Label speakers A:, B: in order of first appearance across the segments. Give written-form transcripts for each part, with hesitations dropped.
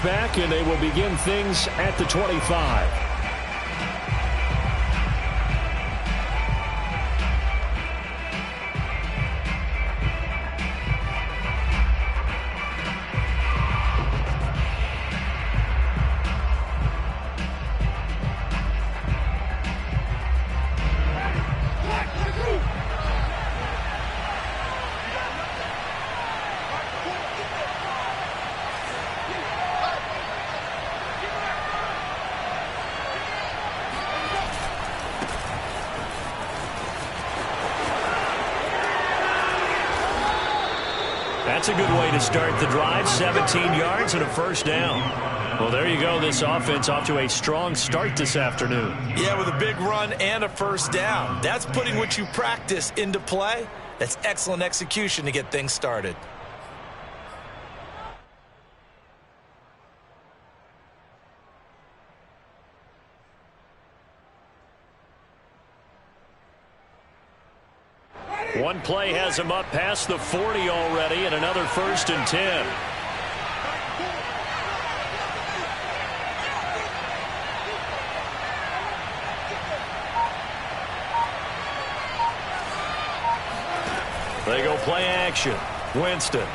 A: Back, and they will begin things at the 25. That's a good way to start the drive. 17 yards and a first down. Well, there you go. This offense off to a strong start this afternoon.
B: Yeah, with a big run and a first down. That's putting what you practice into play. That's excellent execution to get things started.
A: One play has him up past the 40 already, and another 1st and 10. They go play action. Winston.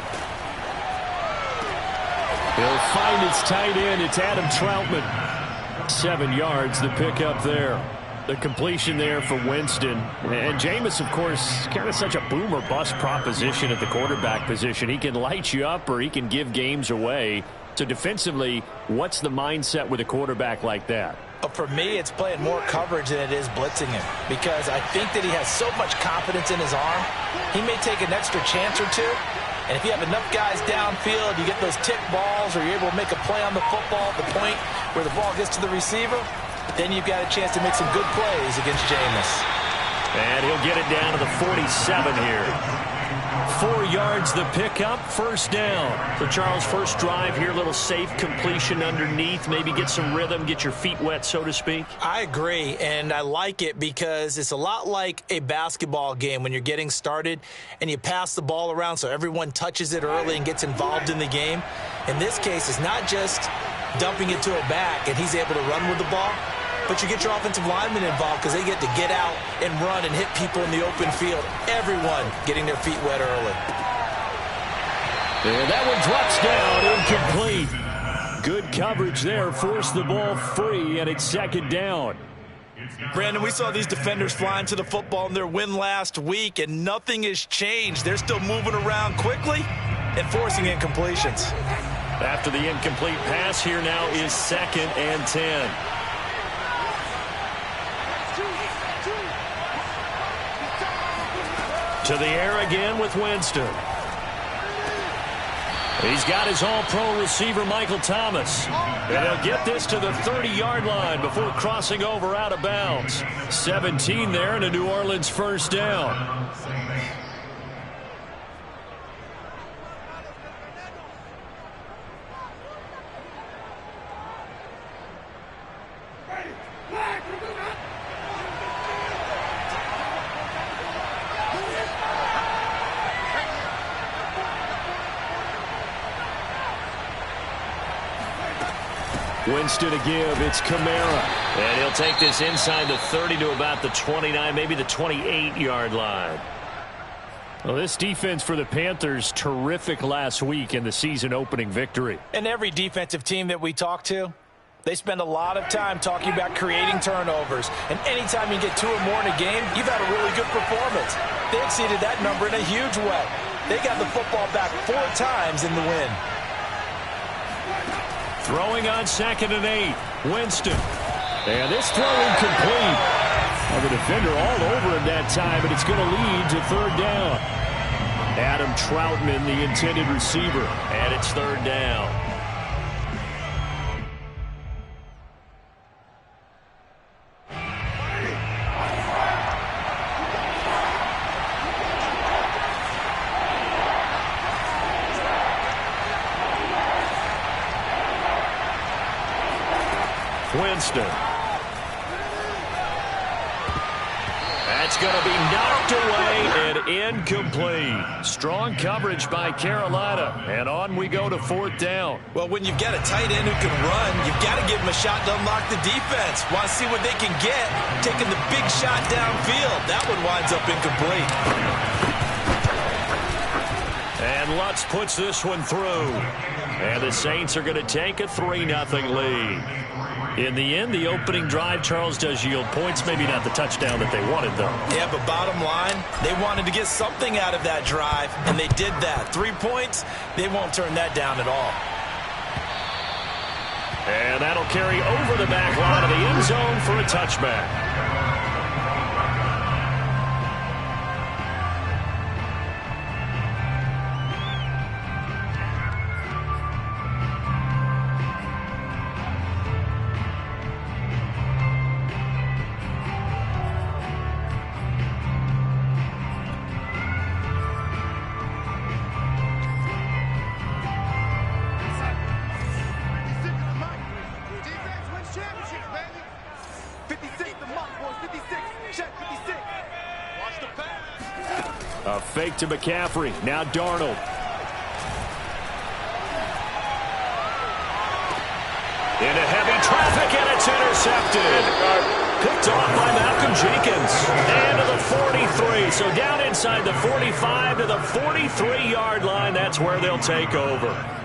A: He'll find his tight end. It's Adam Troutman. 7 yards, the pickup there. The completion there for Winston. And Jameis, of course, kind of such a boom or bust proposition at the quarterback position. He can light you up or he can give games away. So defensively, what's the mindset with a quarterback like that?
B: For me, it's playing more coverage than it is blitzing him, because I think that he has so much confidence in his arm. He may take an extra chance or two, and if you have enough guys downfield, you get those tick balls, or you're able to make a play on the football at the point where the ball gets to the receiver, then you've got a chance to make some good plays against Jameis.
A: And he'll get it down to the 47 here. 4 yards the pickup, first down. So, Charles, first drive here, little safe completion underneath. Maybe get some rhythm, get your feet wet, so to speak.
B: I agree, and I like it because it's a lot like a basketball game when you're getting started and you pass the ball around so everyone touches it early and gets involved in the game. In this case, it's not just dumping it to a back and he's able to run with the ball, but you get your offensive linemen involved because they get to get out and run and hit people in the open field. Everyone getting their feet wet early.
A: And that one drops down, incomplete. Good coverage there, forced the ball free, and it's second down.
B: Brandon, we saw these defenders flying to the football in their win last week, and nothing has changed. They're still moving around quickly and forcing incompletions.
A: After the incomplete pass, here now is 2nd and 10. To the air again with Winston. He's got his all-pro receiver, Michael Thomas. And he'll get this to the 30-yard line before crossing over out of bounds. 17 there and a New Orleans first down. Winston to give. It's Kamara. And he'll take this inside the 30 to about the 29, maybe the 28-yard line. Well, this defense for the Panthers, terrific last week in the season-opening victory.
B: And every defensive team that we talk to, they spend a lot of time talking about creating turnovers. And anytime you get 2 or more in a game, you've had a really good performance. They exceeded that number in a huge way. They got the football back 4 times in the win.
A: Throwing on 2nd and 8. Winston. And this throw incomplete. And the defender all over him that time, and it's going to lead to 3rd down. Adam Troutman, the intended receiver, and it's 3rd down. Winston. That's It's going to be knocked away and incomplete. Strong coverage by Carolina. And on we go to 4th down.
B: Well, when you've got a tight end who can run, you've got to give him a shot to unlock the defense. Want to see what they can get, taking the big shot downfield. That one winds up incomplete.
A: And Lutz puts this one through. And the Saints are going to take a 3-0 lead. In the end, the opening drive, Charles, does yield points. Maybe not the touchdown that they wanted, though.
B: Yeah, but bottom line, they wanted to get something out of that drive, and they did that. 3 points, they won't turn that down at all.
A: And that'll carry over the back line of the end zone for a touchback. A fake to McCaffrey. Now Darnold. Into heavy traffic, and it's intercepted. Picked off by Malcolm Jenkins. And to the 43. So down inside the 45 to the 43-yard line. That's where they'll take over.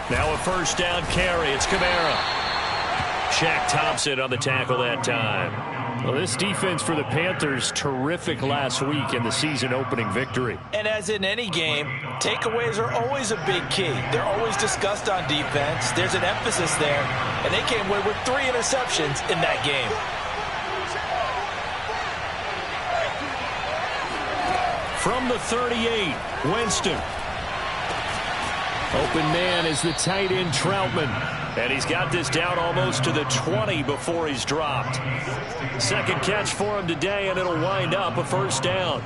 A: Now a first down carry. It's Kamara. Shaq Thompson on the tackle that time. Well, this defense for the Panthers, terrific last week in the season-opening victory.
B: And as in any game, takeaways are always a big key. They're always discussed on defense. There's an emphasis there, and they came away with 3 interceptions in that game.
A: From the 38, Winston. Open man is the tight end Troutman. And he's got this down almost to the 20 before he's dropped. Second catch for him today, and it'll wind up a first down.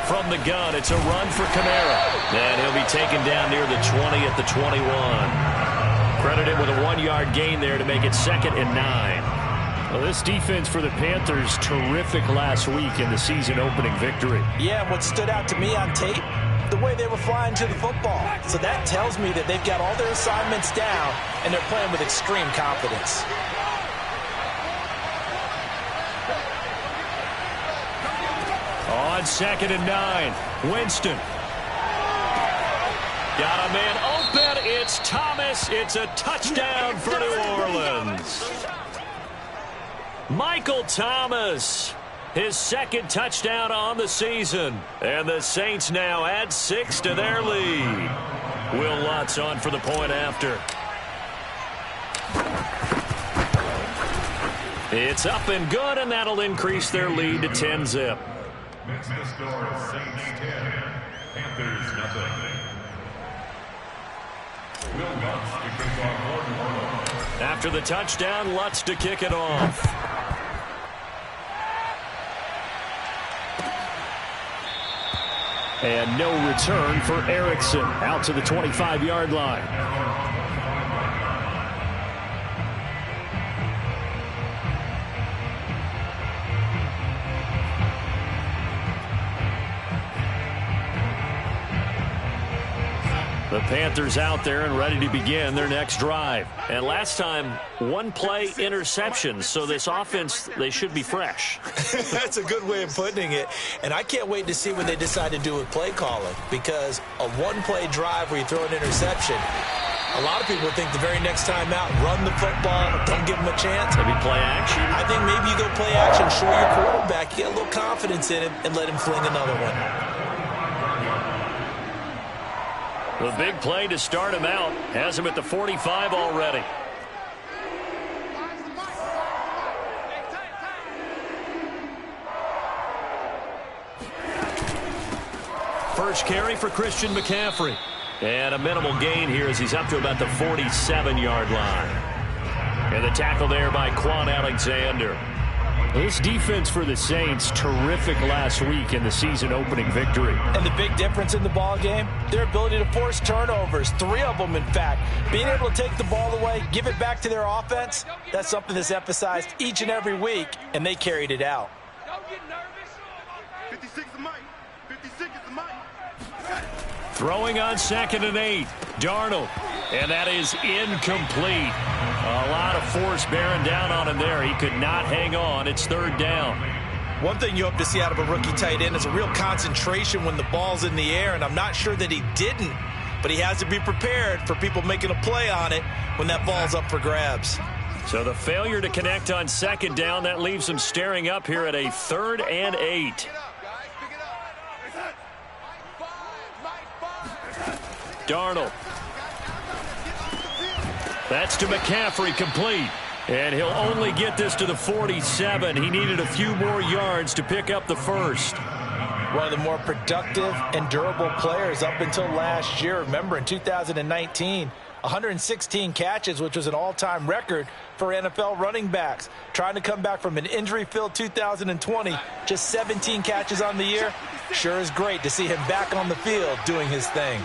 A: From the gun, it's a run for Kamara. And he'll be taken down near the 20 at the 21. Credited with a 1-yard gain there to make it 2nd and 9. Well, this defense for the Panthers, terrific last week in the season-opening victory.
B: Yeah, what stood out to me on tape, the way they were flying to the football. So that tells me that they've got all their assignments down, and they're playing with extreme confidence.
A: On 2nd and 9, Winston. Got a man open. It's Thomas. It's a touchdown for New Orleans. Michael Thomas, his 2nd touchdown on the season. And the Saints now add 6 to their lead. Will Lutz on for the point after. It's up and good, and that'll increase their lead to 10-zip.
C: Next to score, Saints 10, Panthers nothing.
A: After the touchdown, Lutz to kick it off. And no return for Erickson. Out to the 25-yard line. The Panthers out there and ready to begin their next drive. And last time, 1-play interceptions. So this offense, they should be fresh.
B: That's a good way of putting it. And I can't wait to see what they decide to do with play calling. Because a 1-play drive where you throw an interception, a lot of people think the very next time out, run the football, don't give them a chance.
A: Maybe play action.
B: I think maybe you go play action, show your quarterback, get a little confidence in him, and let him fling another one.
A: The big play to start him out has him at the 45 already. First carry for Christian McCaffrey. And a minimal gain here as he's up to about the 47-yard line. And the tackle there by Quan Alexander. This defense for the Saints, terrific last week in the season-opening victory.
B: And the big difference in the ball game, their ability to force turnovers, 3 of them, in fact. Being able to take the ball away, give it back to their offense, that's something that's emphasized each and every week, and they carried it out.
D: Don't get nervous. 56 is Mike. 56 is Mike.
A: Throwing on 2nd and 8. Darnold. And that is incomplete. A lot of force bearing down on him there. He could not hang on. It's 3rd down.
B: One thing you hope to see out of a rookie tight end is a real concentration when the ball's in the air, and I'm not sure that he didn't, but he has to be prepared for people making a play on it when that ball's up for grabs.
A: So the failure to connect on 2nd down, that leaves him staring up here at a 3rd and 8. Darnold. That's to McCaffrey, complete. And he'll only get this to the 47. He needed a few more yards to pick up the first.
B: One of the more productive and durable players up until last year. Remember, in 2019, 116 catches, which was an all-time record for NFL running backs. Trying to come back from an injury-filled 2020, just 17 catches on the year. Sure is great to see him back on the field doing his thing.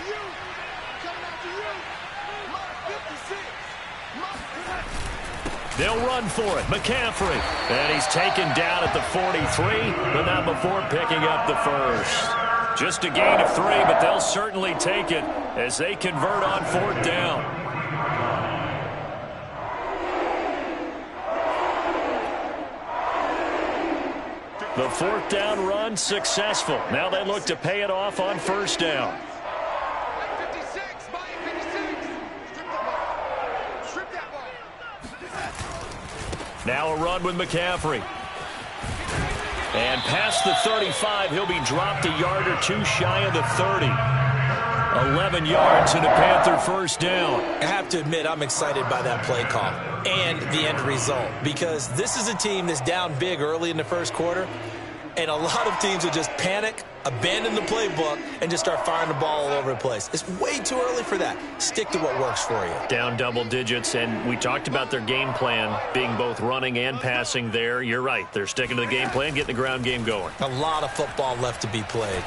A: They'll run for it. McCaffrey. And he's taken down at the 43, but not before picking up the first. Just a gain of 3, but they'll certainly take it as they convert on 4th down. The 4th down run successful. Now they look to pay it off on 1st down. Now a run with McCaffrey. And past the 35, he'll be dropped a yard or 2 shy of the 30. 11 yards and a Panther 1st down.
B: I have to admit, I'm excited by that play call and the end result, because this is a team that's down big early in the 1st quarter, and a lot of teams will just panic, abandon the playbook, and just start firing the ball all over the place. It's way too early for that. Stick to what works for you.
A: Down double digits, and we talked about their game plan being both running and passing there. You're right. They're sticking to the game plan, getting the ground game going.
B: A lot of football left to be played.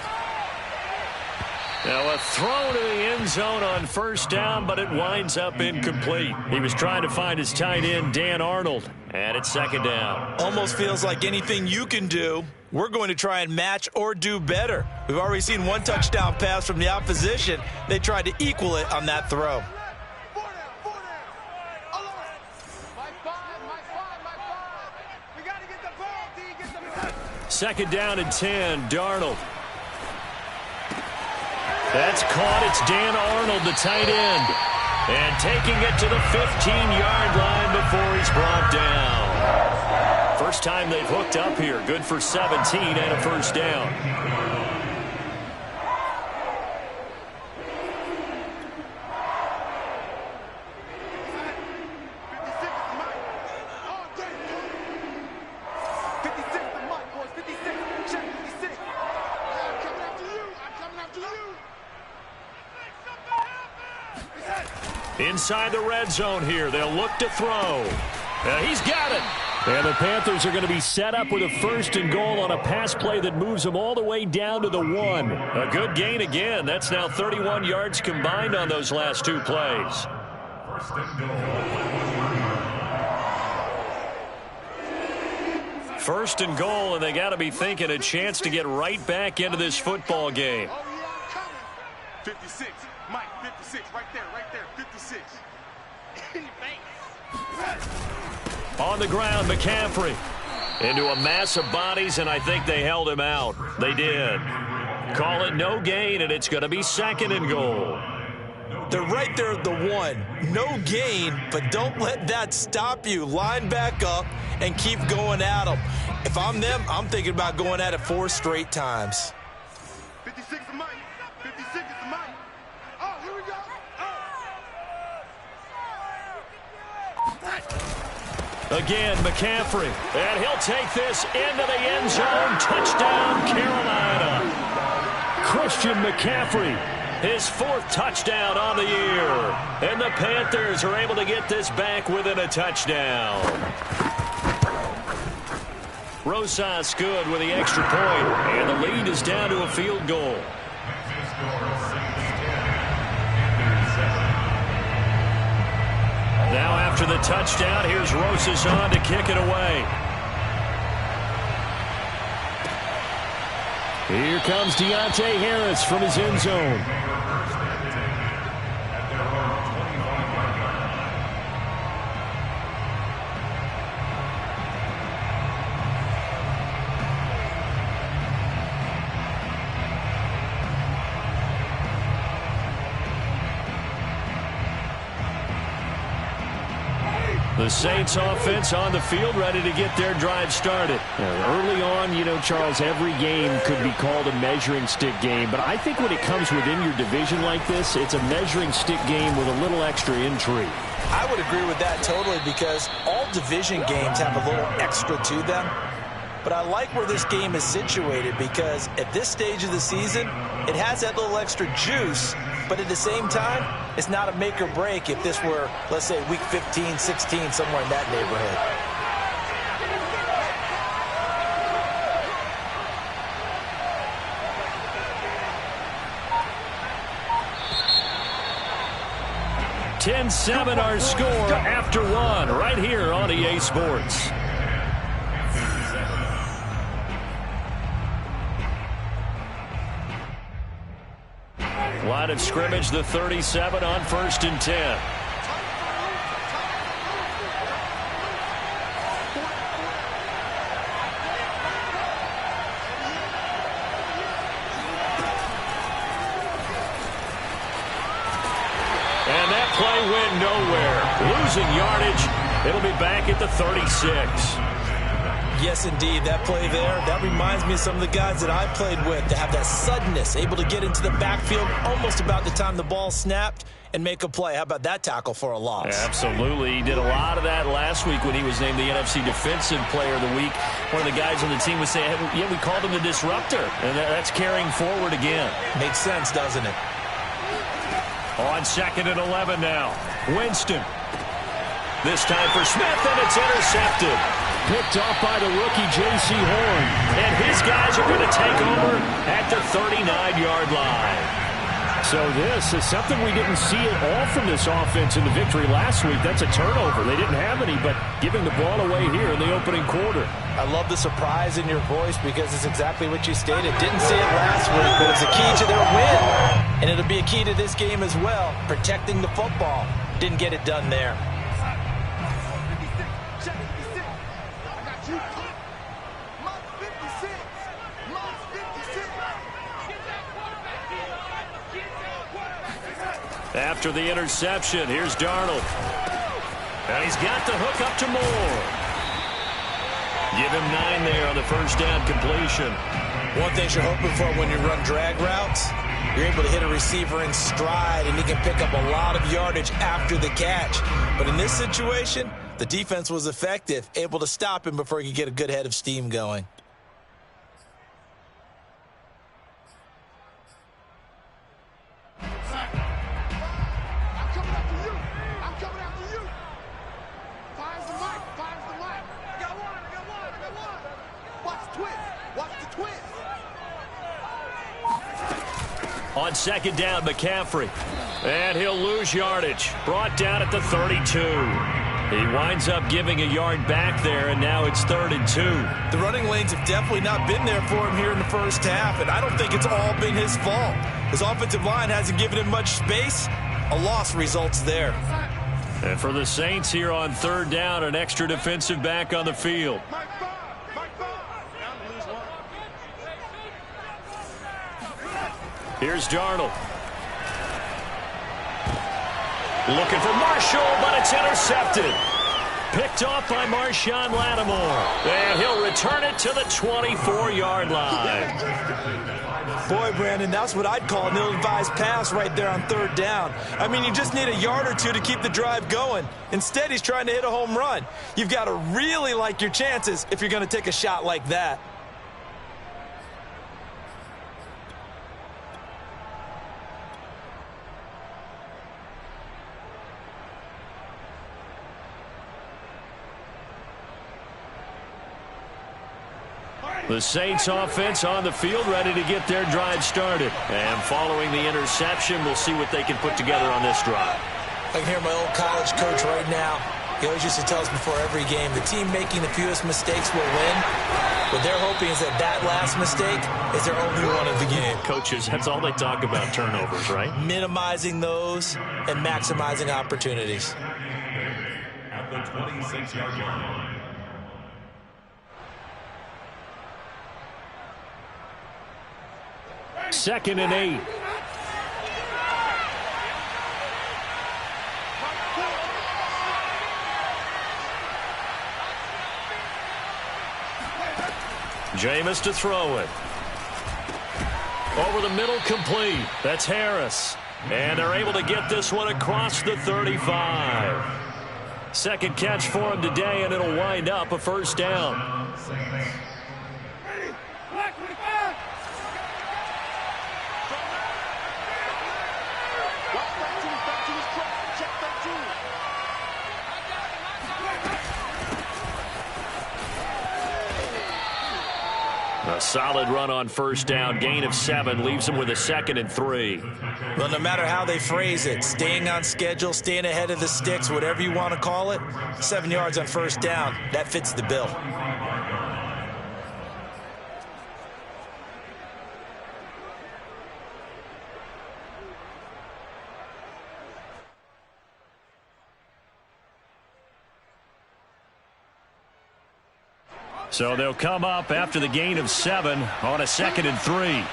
A: Now a throw to the end zone on 1st down, but it winds up incomplete. He was trying to find his tight end, Dan Arnold, and it's 2nd down.
B: Almost feels like anything you can do, we're going to try and match or do better. We've already seen 1 touchdown pass from the opposition. They tried to equal it on that throw.
A: 2nd down and 10, Darnold. That's caught. It's Dan Arnold, the tight end. And taking it to the 15-yard line before he's brought down. First time they've hooked up here. Good for 17 and a 1st down. Inside the red zone here. They'll look to throw. He's got it. And the Panthers are going to be set up with a 1st and goal on a pass play that moves them all the way down to the 1. A good gain again. That's now 31 yards combined on those last 2 plays.
C: 1st and goal.
A: 1st and goal, and they got to be thinking a chance to get right back into this football game.
D: 56. Mike, 56. Right there. 56.
A: On the ground, McCaffrey. Into a mass of bodies, and I think they held him out. They did. Call it no gain, and it's going to be 2nd and goal.
B: They're right there at the 1. No gain, but don't let that stop you. Line back up and keep going at them. If I'm them, I'm thinking about going at it 4 straight times.
D: 56 is Mike. 56 is Mike. Oh, here we
A: Again, McCaffrey. And he'll take this into the end zone. Touchdown, Carolina. Christian McCaffrey, his 4th touchdown on the year. And the Panthers are able to get this back within a touchdown. Rosas good with the extra point, and the lead is down to a field goal. Now after the touchdown, here's Rosas on to kick it away. Here comes Deontay Harris from his end zone. The Saints offense on the field, ready to get their drive started. Early on, you know, Charles, every game could be called a measuring stick game. But I think when it comes within your division like this, it's a measuring stick game with a little extra intrigue.
B: I would agree with that totally, because all division games have a little extra to them. But I like where this game is situated, because at this stage of the season, it has that little extra juice. But at the same time, it's not a make or break if this were, let's say, week 15, 16, somewhere in that neighborhood.
A: (10-7) our score after 1 right here on EA Sports. Line of scrimmage, the 37 on 1st and 10. And that play went nowhere. Losing yardage. It'll be back at the 36.
B: Yes, indeed. That play there, that reminds me of some of the guys that I played with, to have that suddenness, able to get into the backfield almost about the time the ball snapped and make a play. How about that tackle for a loss?
A: Absolutely. He did a lot of that last week when he was named the NFC Defensive Player of the Week. One of the guys on the team was saying, yeah, we called him the disruptor, and that's carrying forward again.
B: Makes sense, doesn't it?
A: On 2nd and 11 now. Winston. This time for Smith, and it's intercepted. Picked off by the rookie J.C. Horn. And his guys are going to take over at the 39-yard line. So this is something we didn't see at all from this offense in the victory last week. That's a turnover. They didn't have any, but giving the ball away here in the opening quarter.
B: I love the surprise in your voice, because it's exactly what you stated. Didn't see it last week, but it's a key to their win. And it'll be a key to this game as well, protecting the football. Didn't get it done there.
A: After the interception, here's Darnold. And he's got the hook up to Moore. Give him 9 there on the first down completion.
B: One thing you're hoping for when you run drag routes, you're able to hit a receiver in stride, and he can pick up a lot of yardage after the catch. But in this situation, the defense was effective, able to stop him before he could get a good head of steam going.
A: On 2nd down, McCaffrey. And he'll lose yardage. Brought down at the 32. He winds up giving a yard back there, and now it's 3rd and 2.
B: The running lanes have definitely not been there for him here in the first half, and I don't think it's all been his fault. His offensive line hasn't given him much space. A loss results there.
A: And for the Saints here on 3rd down, an extra defensive back on the field. Here's Darnold. Looking for Marshall, but it's intercepted. Picked off by Marshawn Lattimore. And he'll return return it to the 24-yard line.
B: Boy, Brandon, that's what I'd call an ill-advised pass right there on third down. I mean, you just need a yard or two to keep the drive going. Instead, he's trying to hit a home run. You've got to really like your chances if you're going to take a shot like that.
A: The Saints offense on the field, ready to get their drive started. And following the interception, we'll see what they can put together on this drive.
B: I can hear my old college coach right now. He always used to tell us before every game, the team making the fewest mistakes will win. What they're hoping is that that last mistake is their only one of the game.
A: Coaches, that's all they talk about, turnovers, right?
B: Minimizing those and maximizing opportunities.
C: At the 26-yard line.
A: Second and 8. Jameis to throw it. Over the middle, complete. That's Harris. And they're able to get this one across the 35. Second catch for him today, and it'll wind up a first down. A solid run on first down. Gain of 7 leaves them with a 2nd and 3.
B: Well, no matter how they phrase it, staying on schedule, staying ahead of the sticks, whatever you want to call it, 7 yards on first down, that fits the bill.
A: So they'll come up after the gain of 7 on a 2nd and 3.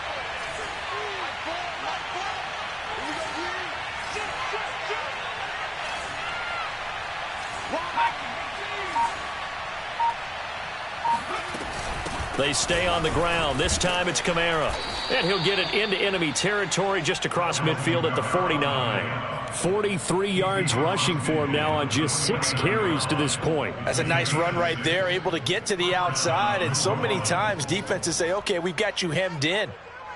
A: They stay on the ground. This time it's Kamara. And he'll get it into enemy territory just across midfield at the 49. 43 yards rushing for him now on just 6 carries to this point.
B: That's a nice run right there, able to get to the outside. And so many times defenses say, okay, we've got you hemmed in.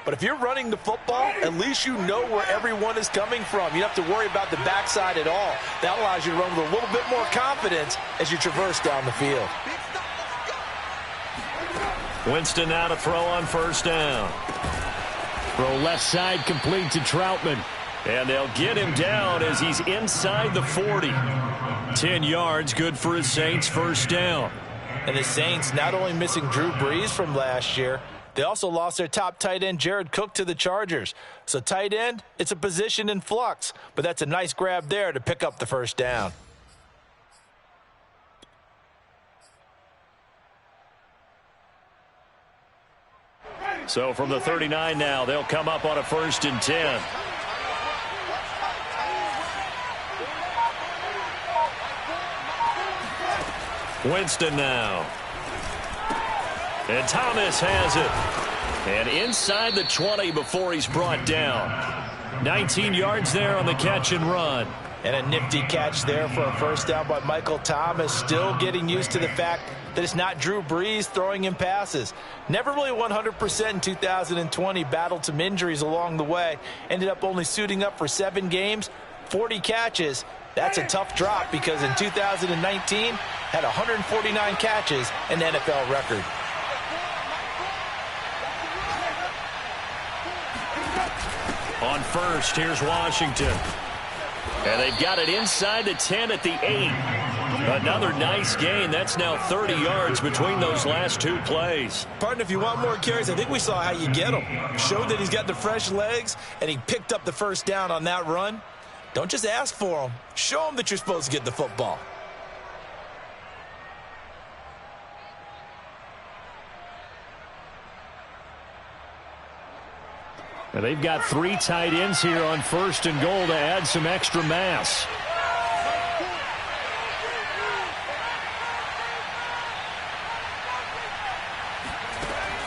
B: But if you're running the football, at least you know where everyone is coming from. You don't have to worry about the backside at all. That allows you to run with a little bit more confidence as you traverse down the field.
A: Winston now to throw on first down. Throw left side complete to Troutman. And they'll get him down as he's inside the 40. 10 yards, good for his Saints first down.
B: And the Saints not only missing Drew Brees from last year, they also lost their top tight end, Jared Cook, to the Chargers. So tight end, it's a position in flux. But that's a nice grab there to pick up the first down.
A: So from the 39 now, they'll come up on a 1st and 10. Winston now. And Thomas has it. And inside the 20 before he's brought down. 19 yards there on the catch and run.
B: And a nifty catch there for a first down by Michael Thomas. Still getting used to the fact that it's not Drew Brees throwing him passes. Never really 100% in 2020. Battled some injuries along the way. Ended up only suiting up for 7 games, 40 catches. That's a tough drop because in 2019 had 149 catches, an NFL record.
A: On first, here's Washington. And they've got it inside the 10 at the 8. Another nice gain. That's now 30 yards between those last 2 plays.
B: Partner, if you want more carries, I think we saw how you get them. Showed that he's got the fresh legs, and he picked up the first down on that run. Don't just ask for them. Show them that you're supposed to get the football.
A: And they've got 3 tight ends here on 1st and goal to add some extra mass.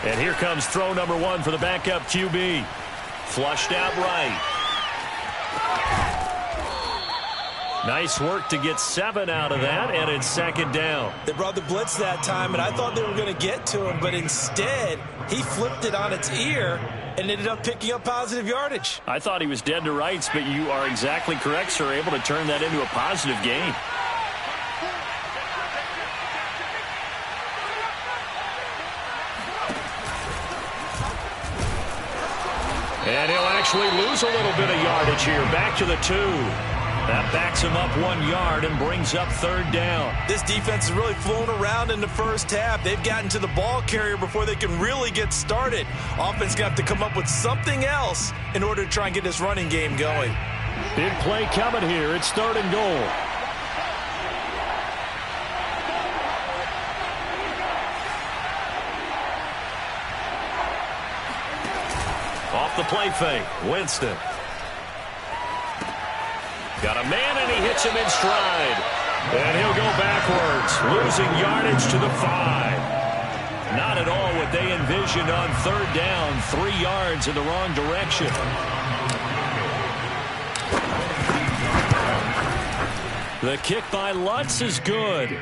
A: And here comes throw number 1 for the backup QB. Flushed out right. Nice work to get 7 out of that, and it's second down.
B: They brought the blitz that time, and I thought they were going to get to him, but instead he flipped it on its ear and ended up picking up positive yardage.
A: I thought he was dead to rights, but you are exactly correct, sir. Able to turn that into a positive gain. And he'll actually lose a little bit of yardage here. Back to the 2. That backs him up 1 yard and brings up third down.
B: This defense has really flown around in the first half. They've gotten to the ball carrier before they can really get started. Offense got to come up with something else in order to try and get this running game going.
A: Big play coming here. It's 3rd and goal. Off the play fake, Winston. Got a man, and he hits him in stride. And he'll go backwards, losing yardage to the 5. Not at all what they envisioned on third down. 3 yards in the wrong direction. The kick by Lutz is good.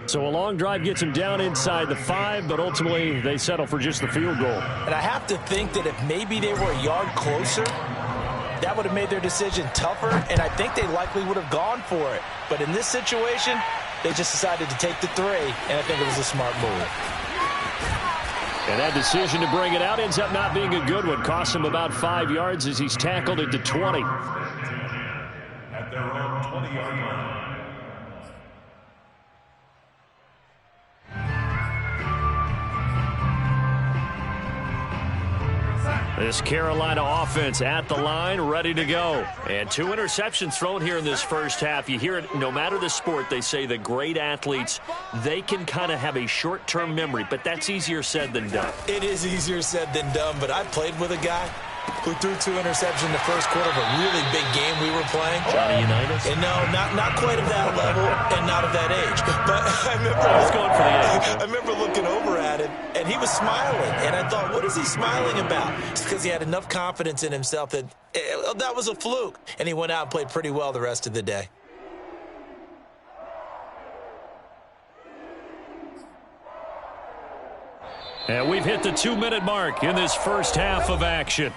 A: So a long drive gets him down inside the 5, but ultimately they settle for just the field goal.
B: And I have to think that if maybe they were a yard closer, that would have made their decision tougher, and I think they likely would have gone for it. But in this situation, they just decided to take the 3, and I think it was a smart move.
A: And that decision to bring it out ends up not being a good one. Costs him about 5 yards as he's tackled it to 20.
C: At their own 20-yard line.
A: This Carolina offense at the line, ready to go. And 2 interceptions thrown here in this first half. You hear it, no matter the sport, they say that great athletes, they can kind of have a short-term memory, but that's easier said than done.
B: It is easier said than done, but I played with a guy who threw 2 interceptions in the first quarter of a really big game we were playing.
A: Johnny Unitas?
B: And no, not quite of that level and not of that age. But I remember,
A: I was going for the age.
B: I remember looking over at him, and he was smiling. And I thought, what is he smiling about? It's because he had enough confidence in himself that that was a fluke. And he went out and played pretty well the rest of the day.
A: And we've hit the 2-minute mark in this first half of action.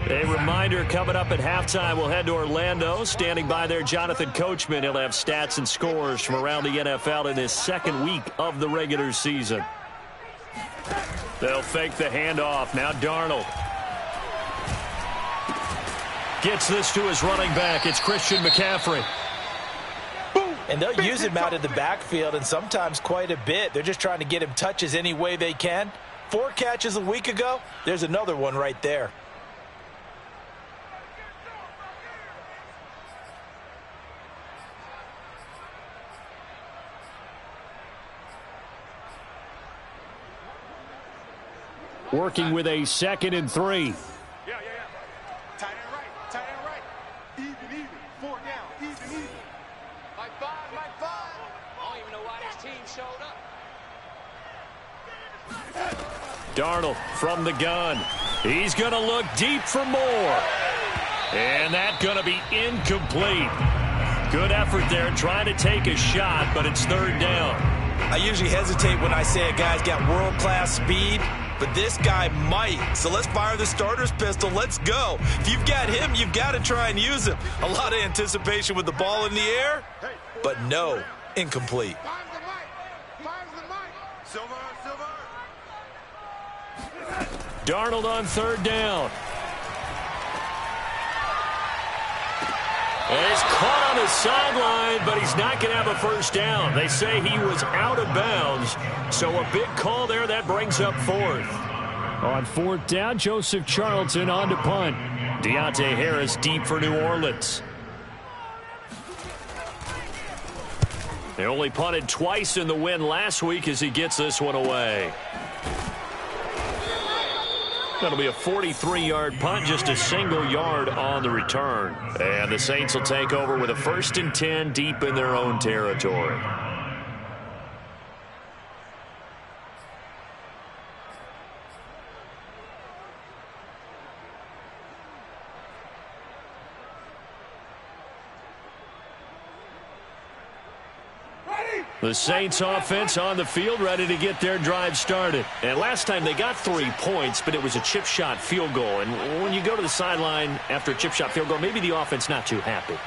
A: A reminder, coming up at halftime, we'll head to Orlando. Standing by there, Jonathan Coachman. He'll have stats and scores from around the NFL in his second week of the regular season. They'll fake the handoff. Now Darnold gets this to his running back. It's Christian McCaffrey.
B: And they'll use him out in the backfield, and sometimes quite a bit. They're just trying to get him touches any way they can. 4 catches a week ago. There's another one right there.
A: Working with a 2nd and 3.
D: Yeah. Tight end right. Even. 4 down. Even.
E: Mike 5. I don't even know why this team showed up.
A: Darnold from the gun. He's going to look deep for more. And that's going to be incomplete. Good effort there trying to take a shot, but it's 3rd down.
B: I usually hesitate when I say a guy's got world-class speed, but this guy might. So let's fire the starter's pistol. Let's go. If you've got him, you've got to try and use him. A lot of anticipation with the ball in the air, but no, incomplete.
D: Fires the mic. Silver.
A: Darnold on 3rd down. And he's caught on the sideline, but he's not going to have a first down. They say he was out of bounds. So a big call there. That brings up 4th. On 4th down, Joseph Charlton on to punt. Deontay Harris deep for New Orleans. They only punted twice in the win last week as he gets this one away. That'll be a 43-yard punt, just a single yard on the return. And the Saints will take over with a 1st and 10 deep in their own territory. The Saints offense on the field, ready to get their drive started. And last time they got 3 points, but it was a chip shot field goal. And when you go to the sideline after a chip shot field goal, maybe the offense not too happy.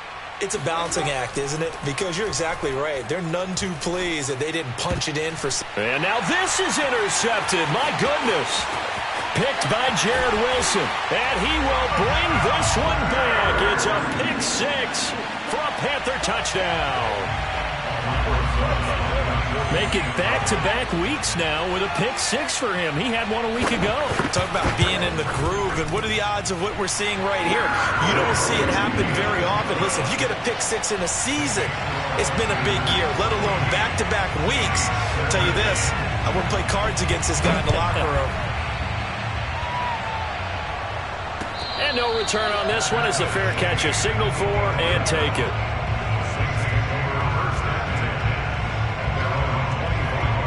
B: It's a balancing act, isn't it? Because you're exactly right. They're none too pleased that they didn't punch it in for...
A: And now this is intercepted. My goodness. Picked by Jared Wilson. And he will bring this one back. It's a pick 6 for a Panther touchdown. Make it back-to-back weeks now with a pick 6 for him. He had one a week ago.
B: Talk about being in the groove, and what are the odds of what we're seeing right here? You don't see it happen very often. Listen, if you get a pick 6 in a season, it's been a big year, let alone back-to-back weeks. I'll tell you this, I wouldn't play cards against this guy in the locker room.
A: And no return on this one as the fair catch is signaled for and taken.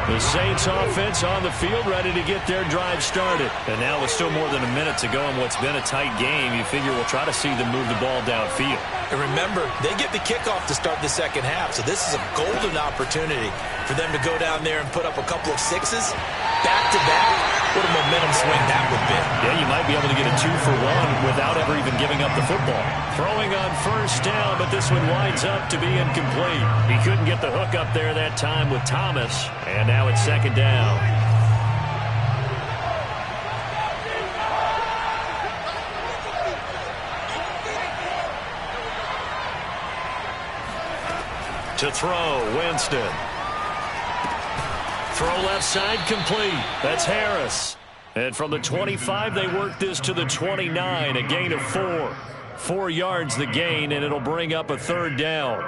A: The Saints offense on the field ready to get their drive started. And now with still more than a minute to go in what's been a tight game, you figure we'll try to see them move the ball downfield.
B: And remember, they get the kickoff to start the second half, so this is a golden opportunity for them to go down there and put up a couple of 6s back-to-back. What a momentum swing that would be.
A: Yeah, you might be able to get a 2-for-1 without ever even giving up the football. Throwing on 1st down, but this one winds up to be incomplete. He couldn't get the hook up there that time with Thomas, and now it's 2nd down. To throw, Winston. Throw left side complete. That's Harris. And from the 25, they work this to the 29, a gain of 4. 4 yards the gain, and it'll bring up a 3rd down.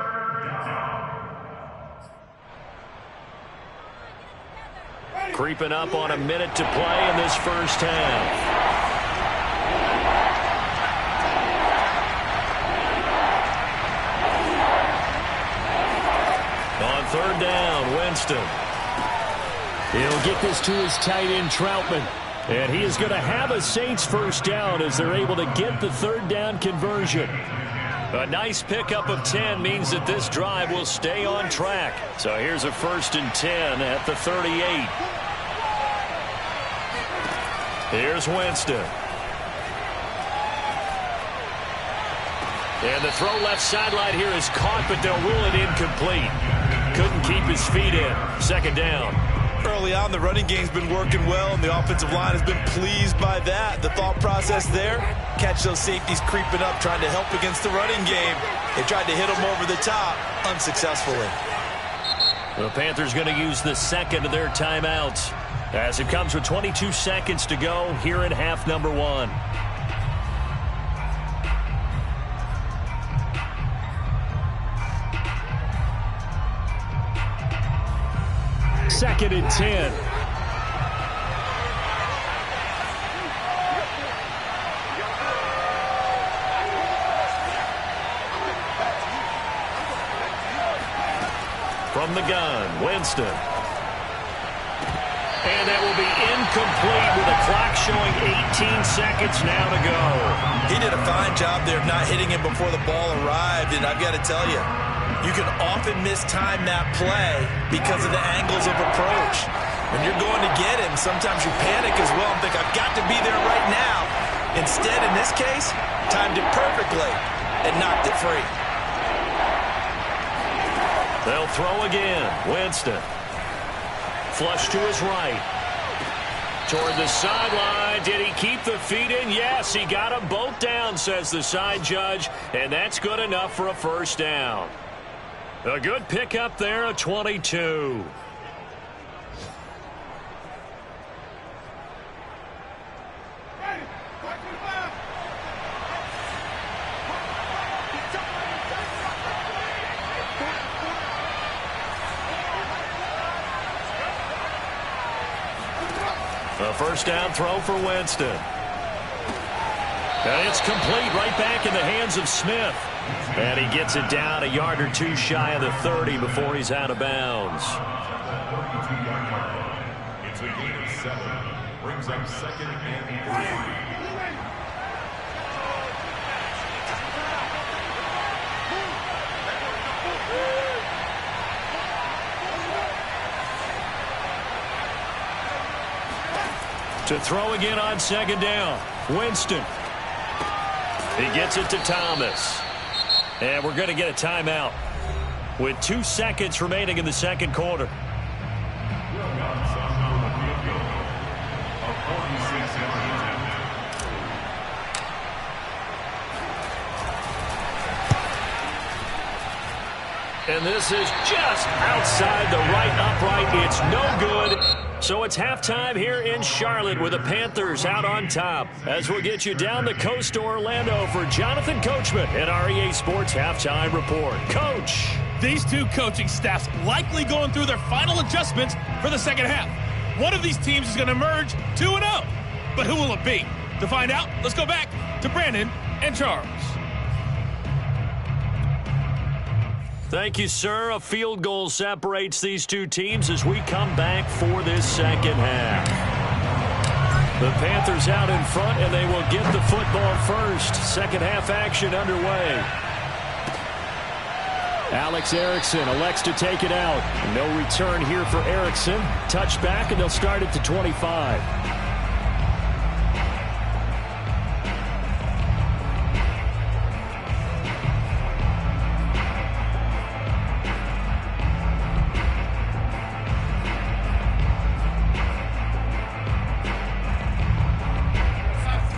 A: Creeping up on a minute to play in this first half. On 3rd down, Winston. He'll get this to his tight end, Troutman. And he is going to have a Saints 1st down as they're able to get the 3rd down conversion. A nice pickup of 10 means that this drive will stay on track. So here's a 1st and 10 at the 38. Here's Winston. And the throw left sideline here is caught, but they'll rule it incomplete. Couldn't keep his feet in. 2nd down.
B: Early on, the running game's been working well, and the offensive line has been pleased by that. The thought process there, catch those safeties creeping up, trying to help against the running game. They tried to hit them over the top, unsuccessfully.
A: The Panthers going to use the 2nd of their timeouts as it comes with 22 seconds to go here in half number 1. Second and 10. From the gun, Winston. And that will be incomplete with the clock showing 18 seconds now to go.
B: He did a fine job there of not hitting him before the ball arrived, and I've got to tell you, you can often mistime that play because of the angles of approach. When you're going to get him, sometimes you panic as well and think, I've got to be there right now. Instead, in this case, timed it perfectly and knocked it free.
A: They'll throw again. Winston. Flush to his right. Toward the sideline. Did he keep the feet in? Yes, he got them both down, says the side judge. And that's good enough for a 1st down. A good pickup there, a 22. A first down throw for Winston. And it's complete right back in the hands of Smith. And he gets it down a yard or two shy of the 30 before he's out of bounds.
C: It's a gain of 7. Brings up 2nd and 3.
A: To throw again on 2nd down. Winston. He gets it to Thomas. And we're going to get a timeout with 2 seconds remaining in the second quarter. And this is just outside the right upright. It's no good. So it's halftime here in Charlotte with the Panthers out on top. As we'll get you down the coast to Orlando for Jonathan Coachman and our EA Sports Halftime Report. Coach.
F: These two coaching staffs likely going through their final adjustments for the second half. One of these teams is going to emerge 2-0. But who will it be? To find out, let's go back to Brandon and Charles.
A: Thank you, sir. A field goal separates these two teams as we come back for this second half. The Panthers out in front, and they will get the football first. Second half action underway. Alex Erickson elects to take it out. No return here for Erickson. Touchback, and they'll start at the 25.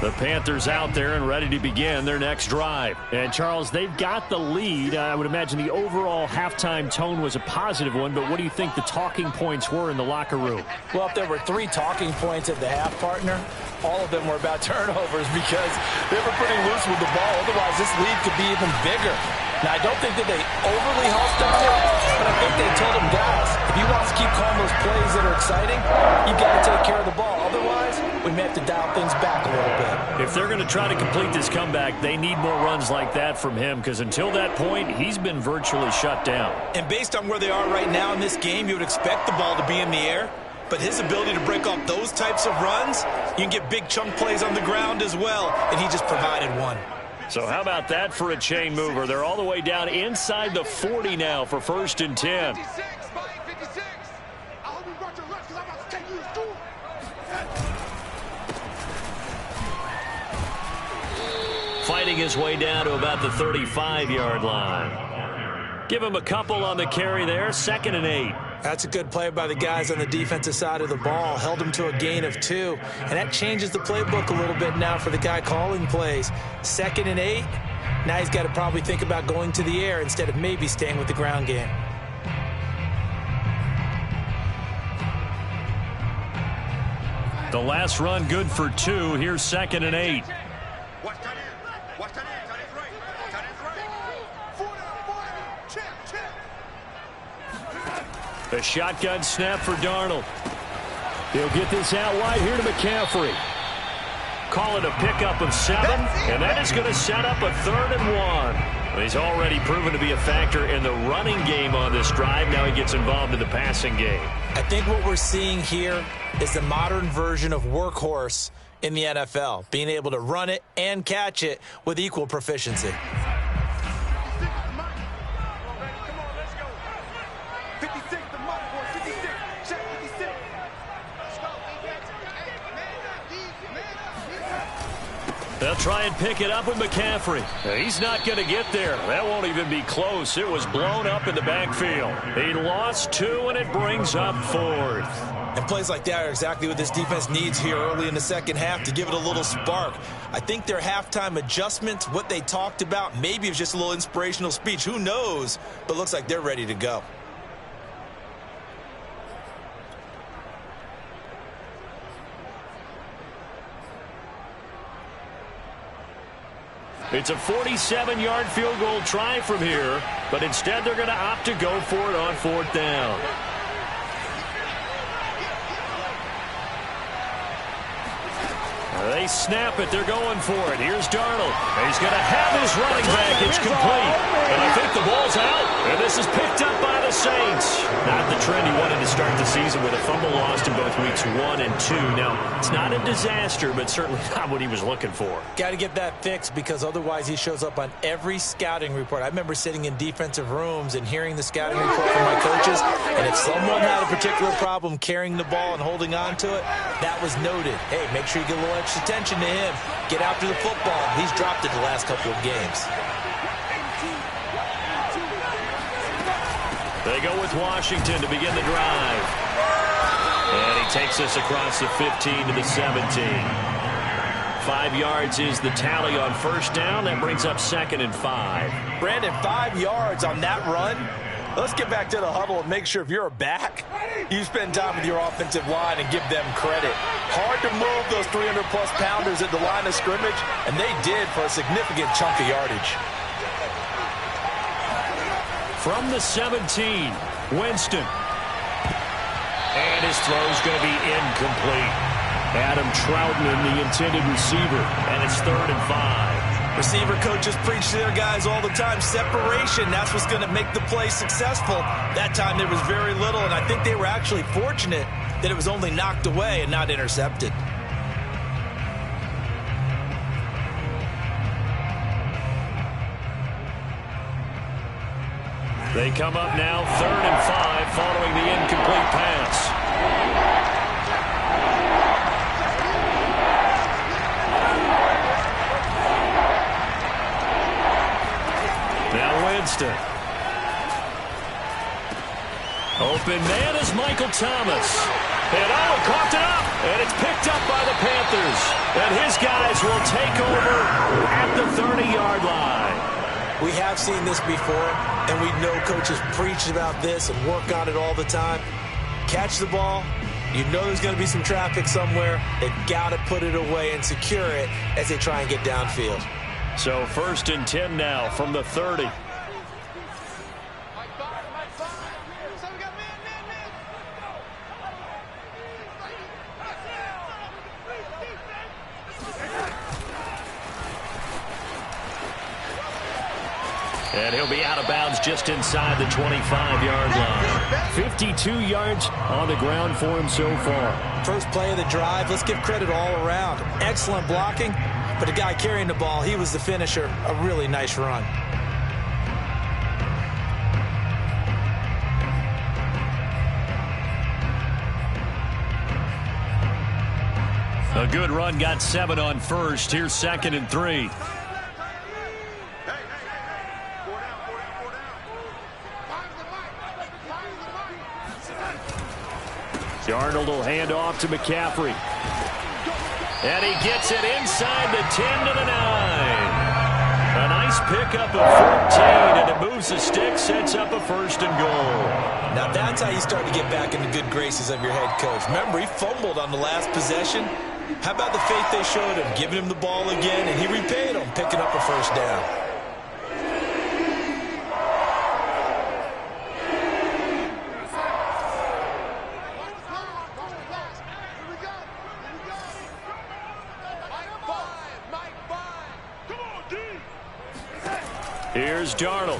A: The Panthers out there and ready to begin their next drive. And, Charles, they've got the lead. I would imagine the overall halftime tone was a positive one, but what do you think the talking points were in the locker room?
B: Well, if there were 3 talking points at the half, partner, all of them were about turnovers because they were pretty loose with the ball. Otherwise, this lead could be even bigger. Now, I don't think that they overly huffed on it, but I think they told them, guys, if you want to keep calling those plays that are exciting, you've got to take care of the ball. Otherwise, we may have to dial things back a little bit.
A: If they're going to try to complete this comeback, they need more runs like that from him because until that point, he's been virtually shut down.
B: And based on where they are right now in this game, you would expect the ball to be in the air. But his ability to break off those types of runs, you can get big chunk plays on the ground as well, and he just provided one.
A: So how about that for a chain mover? They're all the way down inside the 40 now for 1st and 10.
D: 56, 56. I hope you brought your lunch because I'm about to take you to school.
A: Fighting his way down to about the 35-yard line. Give him a couple on the carry there. 2nd and 8.
B: That's a good play by the guys on the defensive side of the ball. Held him to a gain of 2. And that changes the playbook a little bit now for the guy calling plays. 2nd and 8. Now he's got to probably think about going to the air instead of maybe staying with the ground game.
A: The last run good for 2. Here's 2nd and 8.
D: Watch that in. Watch that in. Tight end's right. Tight end's right. 40. Check.
A: A shotgun snap for Darnold. He'll get this out wide here to McCaffrey. Call it a pickup of 7, and that is going to set up a 3rd and 1. He's already proven to be a factor in the running game on this drive. Now he gets involved in the passing game.
B: I think what we're seeing here is the modern version of workhorse in the NFL, being able to run it and catch it with equal proficiency.
D: 56 the mark, boy. 56. Check 56.
A: They'll try and pick it up with McCaffrey. He's not going to get there. That won't even be close. It was blown up in the backfield. He lost 2, and it brings up 4th.
B: And plays like that are exactly what this defense needs here early in the second half to give it a little spark. I think their halftime adjustments, what they talked about, maybe it was just a little inspirational speech. Who knows? But looks like they're ready to go.
A: It's a 47-yard field goal try from here, but instead they're going to opt to go for it on 4th down. They snap it. They're going for it. Here's Darnold. He's going to have his running back. It's complete. And I think the ball's out. And this is picked up by the Saints. Not the trend he wanted to start the season with a fumble lost in both weeks 1 and 2. Now, it's not a disaster, but certainly not what he was looking for.
B: Got to get that fixed because otherwise he shows up on every scouting report. I remember sitting in defensive rooms and hearing the scouting report from my coaches, and if someone had a particular problem carrying the ball and holding on to it, that was noted. Hey, make sure you get a little extra attention to him. Get after the football. He's dropped it the last couple of games.
A: They go with Washington to begin the drive. And he takes us across the 15 to the 17. 5 yards is the tally on first down. That brings up 2nd and 5.
B: Brandon, 5 yards on that run. Let's get back to the huddle and make sure if you're a back, you spend time with your offensive line and give them credit. Hard to move those 300-plus pounders at the line of scrimmage, and they did for a significant chunk of yardage.
A: From the 17, Winston. And his throw's going to be incomplete. Adam Troutman, the intended receiver, and it's 3rd and 5.
B: Receiver coaches preach to their guys all the time. Separation, that's what's going to make the play successful. That time there was very little, and I think they were actually fortunate that it was only knocked away and not intercepted.
A: They come up now 3rd and 5 following the incomplete pass. Winston. Open man is Michael Thomas. And Owen coughed it up. And it's picked up by the Panthers. And his guys will take over at the 30-yard line.
B: We have seen this before, and we know coaches preach about this and work on it all the time. Catch the ball. You know there's going to be some traffic somewhere. They've got to put it away and secure it as they try and get downfield.
A: So 1st and 10 now from the 30. And he'll be out of bounds just inside the 25-yard line. 52 yards on the ground for him so far.
B: First play of the drive, let's give credit all around. Excellent blocking, but the guy carrying the ball, he was the finisher. A really nice run.
A: A good run, got 7 on first. Here's 2nd and 3. Darnold will hand off to McCaffrey. And he gets it inside the 10 to the 9. A nice pickup of 14, and it moves the stick, sets up a 1st and goal.
B: Now that's how you start to get back in the good graces of your head coach. Remember, he fumbled on the last possession. How about the faith they showed him, giving him the ball again, and he repaid them, picking up a 1st down.
A: Here's Darnold.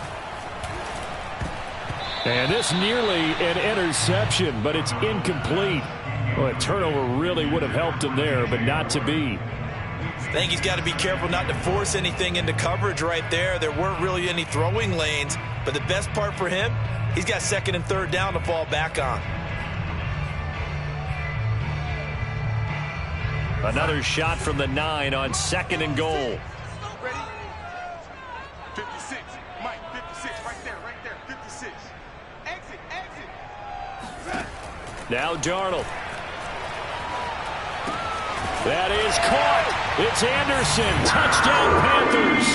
A: And this nearly an interception, but it's incomplete. Well, a turnover really would have helped him there, but not to be.
B: I think he's got to be careful not to force anything into coverage right there. There weren't really any throwing lanes, but the best part for him, he's got 2nd and 3rd down to fall back on.
A: Another shot from the 9 on 2nd and goal.
D: 56, Mike, 56, right there, 56. Exit.
A: Now Darnold. That is caught. It's Anderson. Touchdown Panthers.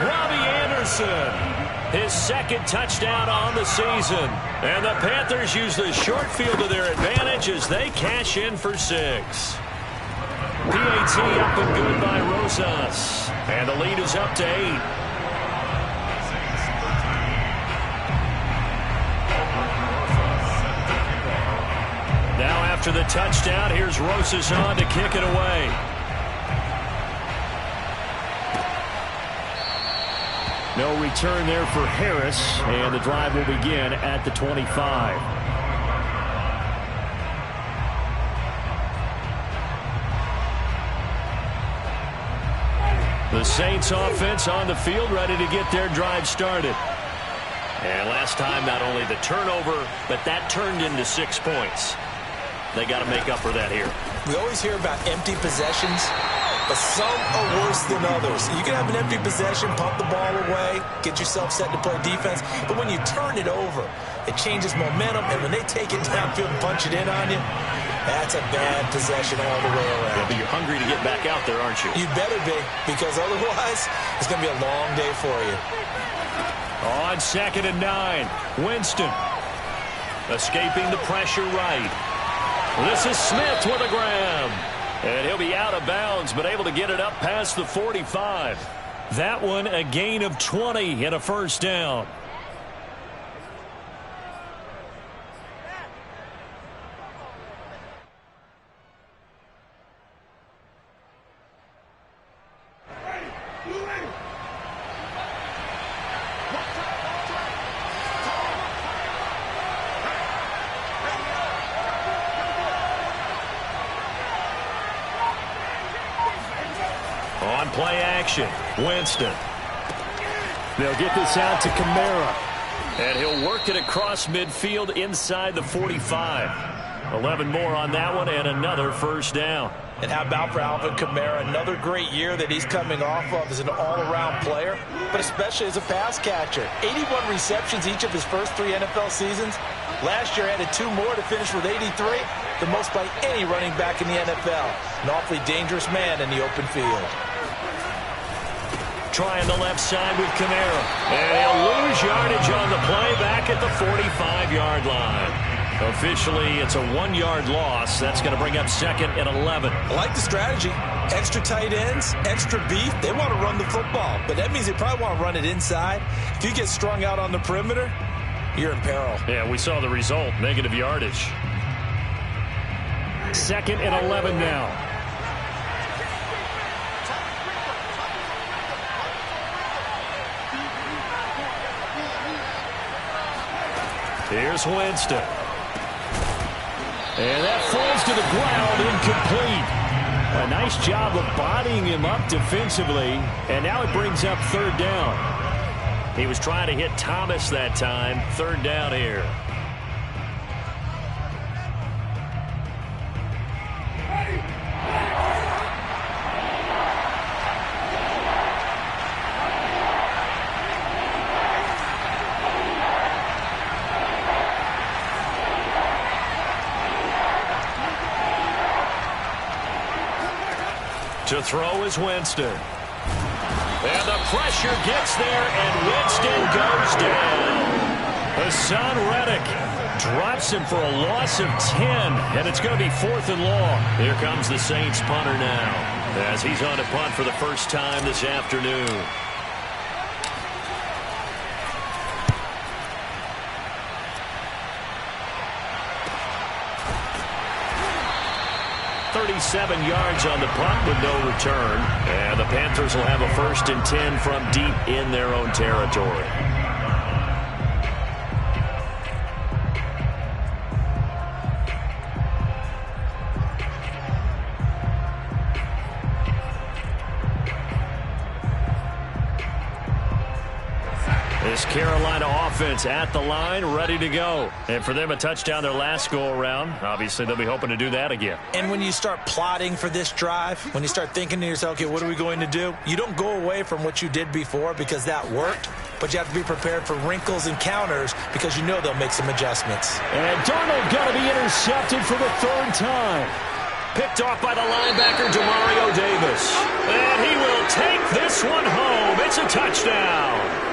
A: Robbie Anderson. His 2nd touchdown on the season. And the Panthers use the short field to their advantage as they cash in for 6. PAT up and good by Rzsl. And the lead is up to 8. Now After the touchdown, here's Rzsl Slaughter to kick it away. No return there for Harris, and the drive will begin at the 25. The Saints offense on the field, ready to get their drive started. And last time, not only the turnover, but that turned into 6 points. They got to make up for that here.
B: We always hear about empty possessions, but some are worse than others. You can have an empty possession, pump the ball away, get yourself set to play defense, but when you turn it over, it changes momentum, and when they take it downfield and punch it in on you, that's a bad possession all the way around.
A: Yeah, but you're hungry to get back out there, aren't you?
B: You better be, because otherwise, it's going to be a long day for you.
A: On 2nd and 9, Winston escaping the pressure right. This is Smith with a grab. And he'll be out of bounds, but able to get it up past the 45. That one a gain of 20 and a first down. On play action, Winston. They'll get this out to Kamara. And he'll work it across midfield inside the 45. 11 more on that one and another first down.
B: And how about for Alvin Kamara? Another great year that he's coming off of as an all-around player, but especially as a pass catcher. 81 receptions each of his first 3 NFL seasons. Last year added 2 more to finish with 83, the most by any running back in the NFL. An awfully dangerous man in the open field.
A: Trying the left side with Kamara. And he'll lose yardage on the play back at the 45-yard line. Officially, it's a 1-yard loss. That's going to bring up 2nd and 11.
B: I like the strategy. Extra tight ends, extra beef. They want to run the football, but that means they probably want to run it inside. If you get strung out on the perimeter, you're in peril.
A: Yeah, we saw the result. Negative yardage. 2nd and 11 now. Here's Winston. And that falls to the ground, incomplete. A nice job of bodying him up defensively, and now it brings up 3rd down. He was trying to hit Thomas that time. 3rd down here. To throw is Winston. And the pressure gets there, and Winston goes down. Hassan Reddick drops him for a loss of 10, and it's going to be 4th and long. Here comes the Saints punter now, as he's on to punt for the first time this afternoon. 37 yards on the punt with no return. And the Panthers will have a 1st and 10 from deep in their own territory. This Carolina offense at the line, ready to go. And for them, a touchdown their last go-around. Obviously, they'll be hoping to do that again.
B: And when you start plotting for this drive, when you start thinking to yourself, okay, what are we going to do? You don't go away from what you did before because that worked, but you have to be prepared for wrinkles and counters because you know they'll make some adjustments.
A: And Darnold going to be intercepted for the 3rd time. Picked off by the linebacker, Demario Davis. And he will take this one home. It's a touchdown.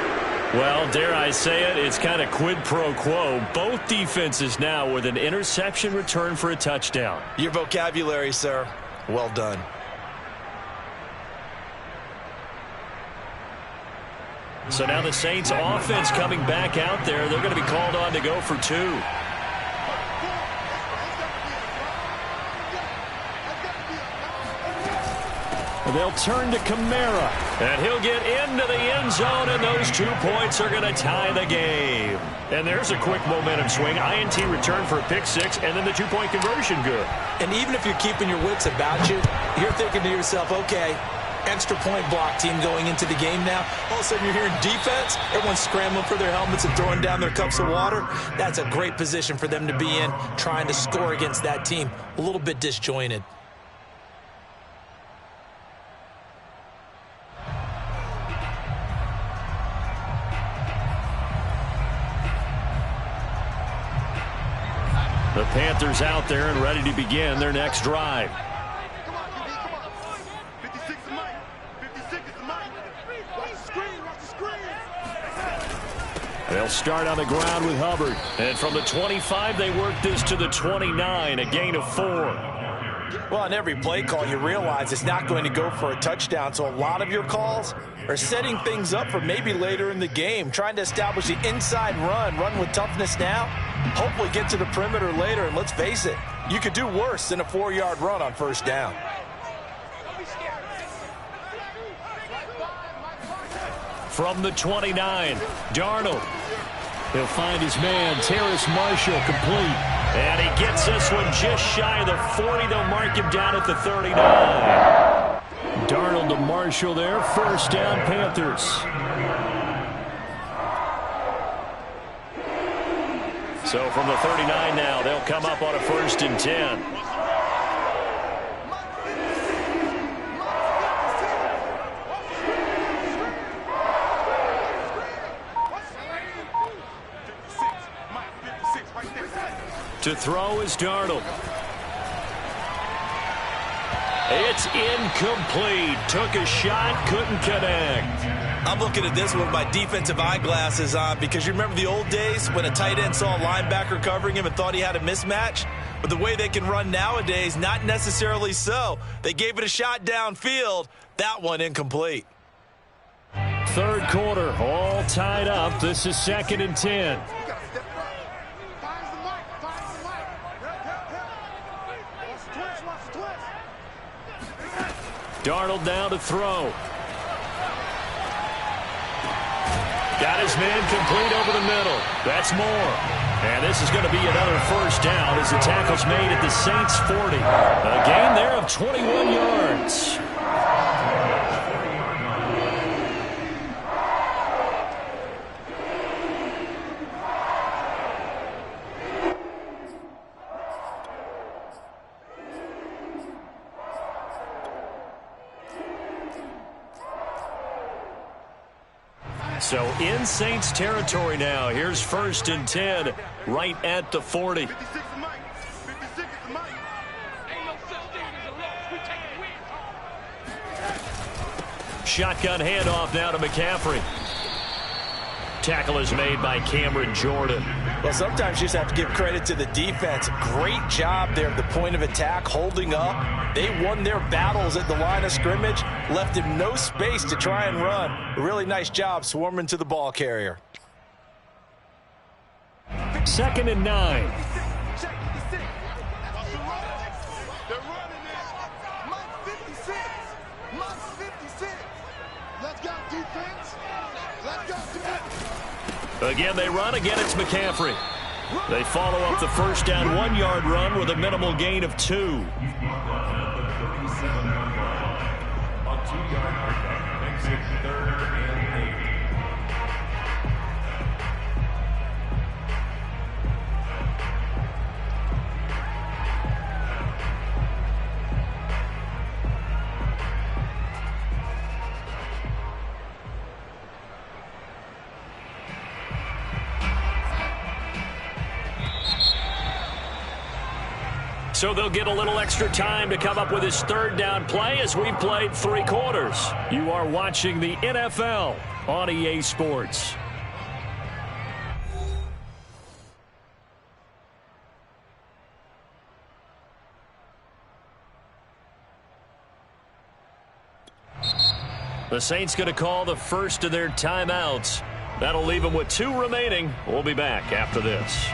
A: Well, dare I say it, it's kind of quid pro quo. Both defenses now with an interception return for a touchdown.
B: Your vocabulary, sir. Well done.
A: So now the Saints offense coming back out there. They're going to be called on to go for 2. they'll turn to Kamara. And he'll get into the end zone, and those 2 points are going to tie the game. And there's a quick momentum swing. INT return for a pick six, and then the 2-point conversion good.
B: And even if you're keeping your wits about you, you're thinking to yourself, okay, extra point block team going into the game now. All of a sudden you're hearing defense. Everyone's scrambling for their helmets and throwing down their cups of water. That's a great position for them to be in, trying to score against that team. A little bit disjointed.
A: The Panthers out there and ready to begin their next drive.
D: Come on, QB, come on. 56 is mine. 56 is mine. Watch the screen, watch the screen.
A: They'll start on the ground with Hubbard. And from the 25, they work this to the 29, a gain of 4.
B: Well, on every play call, you realize it's not going to go for a touchdown, so a lot of your calls are setting things up for maybe later in the game, trying to establish the inside run with toughness now, hopefully get to the perimeter later, and let's face it, you could do worse than a 4-yard run on first down.
A: From the 29, Darnold. He'll find his man, Terrace Marshall, complete. And he gets this one just shy of the 40. They'll mark him down at the 39. Darnold to Marshall there. First down, Panthers. So from the 39 now, they'll come up on a 1st and 10. To throw is Darnold. It's incomplete. Took a shot, couldn't connect.
B: I'm looking at this with my defensive eyeglasses on because you remember the old days when a tight end saw a linebacker covering him and thought he had a mismatch? But the way they can run nowadays, not necessarily so. They gave it a shot downfield. That one incomplete.
A: 3rd quarter, all tied up. This is 2nd and 10. Darnold now to throw. Got his man complete over the middle. That's more. And this is going to be another 1st down as the tackle's made at the Saints' 40. A gain there of 21 yards. So in Saints territory now. Here's 1st and 10 right at the 40.
D: 56 is mine. 56 is mine.
E: Ain't no such thing as a loss. We take a win.
A: Shotgun handoff now to McCaffrey. Tackle is made by Cameron Jordan.
B: Well, sometimes you just have to give credit to the defense. Great job there at the point of attack, holding up. They won their battles at the line of scrimmage, left him no space to try and run. A really nice job swarming to the ball carrier.
A: 2nd and 9.
D: Check 56. They're running it. Mike 56. Mike 56. Let's go, defense. Let's go, defense.
A: Again, they run. Again, it's McCaffrey. They follow up the 1st down 1-yard run with a minimal gain of 2.
C: A 2-yard pickup makes it 3rd and 8.
A: So they'll get a little extra time to come up with his 3rd down play as we played 3 quarters. You are watching the NFL on EA Sports. The Saints going to call the first of their timeouts. That'll leave them with 2 remaining. We'll be back after this.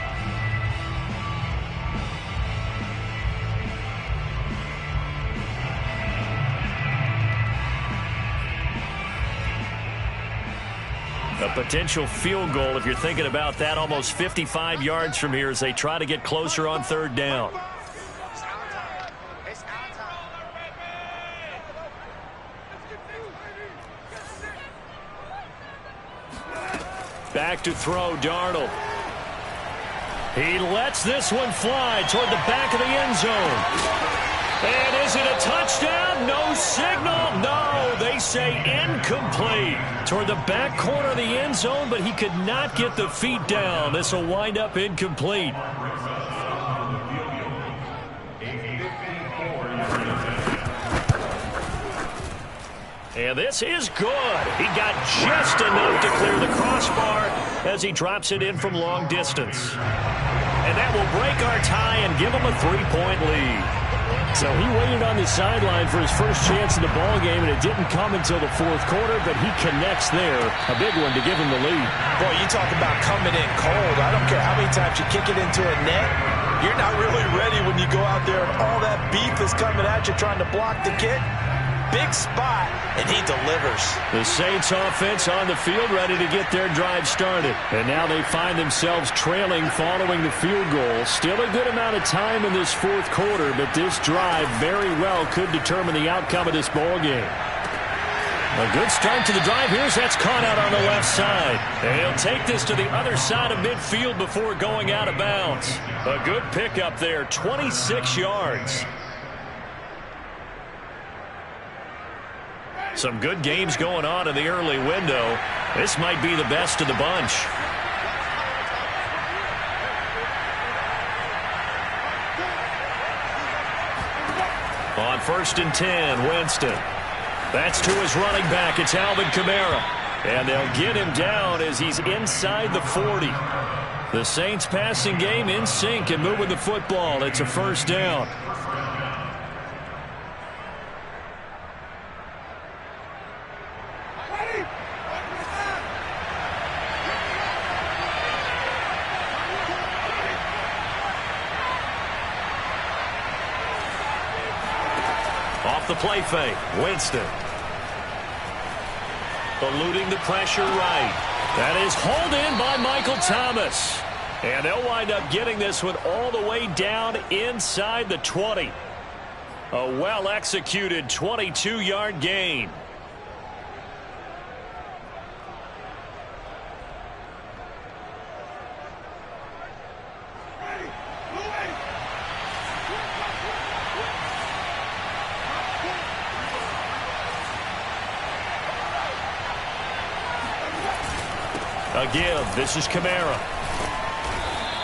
A: A potential field goal, if you're thinking about that, almost 55 yards from here as they try to get closer on third down. Back to throw, Darnold. He lets this one fly toward the back of the end zone. And is it a touchdown? No signal. No, they say incomplete. Toward the back corner of the end zone, but he could not get the feet down. This will wind up incomplete. And this is good. He got just enough to clear the crossbar as he drops it in from long distance. And that will break our tie and give him a 3-point lead. So he waited on the sideline for his first chance in the ball game, and it didn't come until the fourth quarter, but he connects there. A big one to give him the lead.
B: Boy, you talk about coming in cold. I don't care how many times you kick it into a net. You're not really ready when you go out there and all that beef is coming at you trying to block the kick. Big spot, and he delivers.
A: The Saints offense on the field ready to get their drive started. And now they find themselves trailing following the field goal. Still a good amount of time in this fourth quarter, but this drive very well could determine the outcome of this ball game. A good start to the drive. Here's that's caught out on the left side. And he'll take this to the other side of midfield before going out of bounds. A good pickup there, 26 yards. Some good games going on in the early window. This might be the best of the bunch. On 1st and 10, Winston. That's to his running back. It's Alvin Kamara. And they'll get him down as he's inside the 40. The Saints passing game in sync and moving the football. It's a first down. Off the play fake, Winston. Eluding the pressure right. That is hauled in by Michael Thomas. And they'll wind up getting this one all the way down inside the 20. A well-executed 22-yard gain. Again, this is Kamara.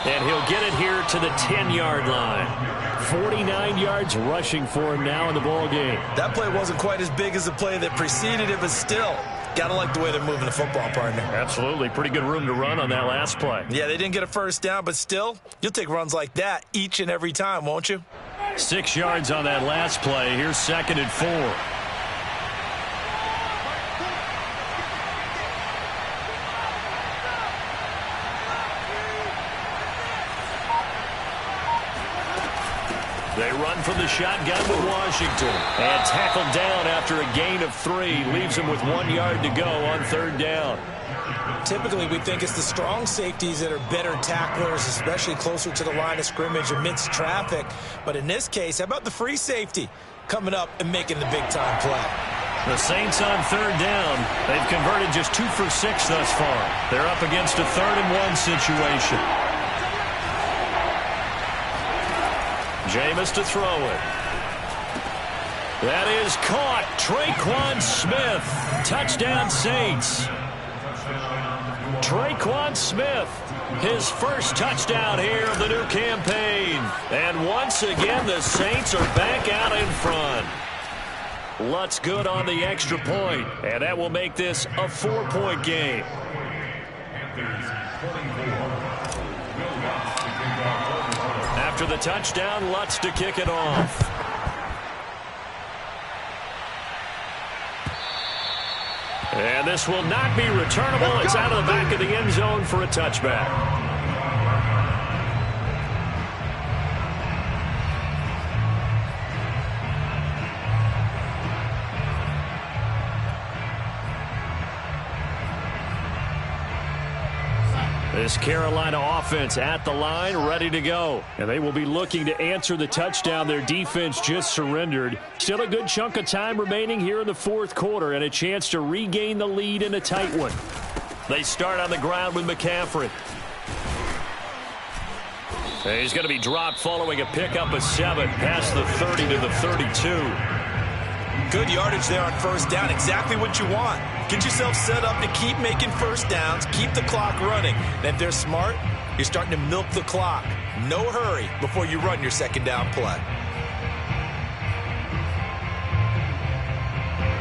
A: And he'll get it here to the 10-yard line. 49 yards rushing for him now in the ball game.
B: That play wasn't quite as big as the play that preceded it, but still, gotta like the way they're moving the football, partner.
A: Absolutely. Pretty good room to run on that last play.
B: Yeah, they didn't get a first down, but still, you'll take runs like that each and every time, won't you?
A: 6 yards on that last play. Here's 2nd and 4. They run from the shotgun with Washington. And tackled down after a gain of 3. Leaves him with 1 yard to go on 3rd down.
B: Typically, we think it's the strong safeties that are better tacklers, especially closer to the line of scrimmage amidst traffic. But in this case, how about the free safety coming up and making the big-time play?
A: The Saints on 3rd down. They've converted just 2 for 6 thus far. They're up against a 3rd and 1 situation. Jameis to throw it. That is caught. Traquan Smith. Touchdown Saints. Traquan Smith, his first touchdown here of the new campaign. And once again, the Saints are back out in front. Lutz good on the extra point, and that will make this a 4-point game. After the touchdown, Lutz to kick it off. And this will not be returnable. It's out of the back of the end zone for a touchback. This Carolina offense at the line, ready to go. And they will be looking to answer the touchdown their defense just surrendered. Still a good chunk of time remaining here in the fourth quarter and a chance to regain the lead in a tight one. They start on the ground with McCaffrey. He's going to be dropped following a pickup of 7 past the 30 to the 32.
B: Good yardage there on first down. Exactly what you want. Get yourself set up to keep making first downs, keep the clock running. And if they're smart, you're starting to milk the clock. No hurry before you run your second down play.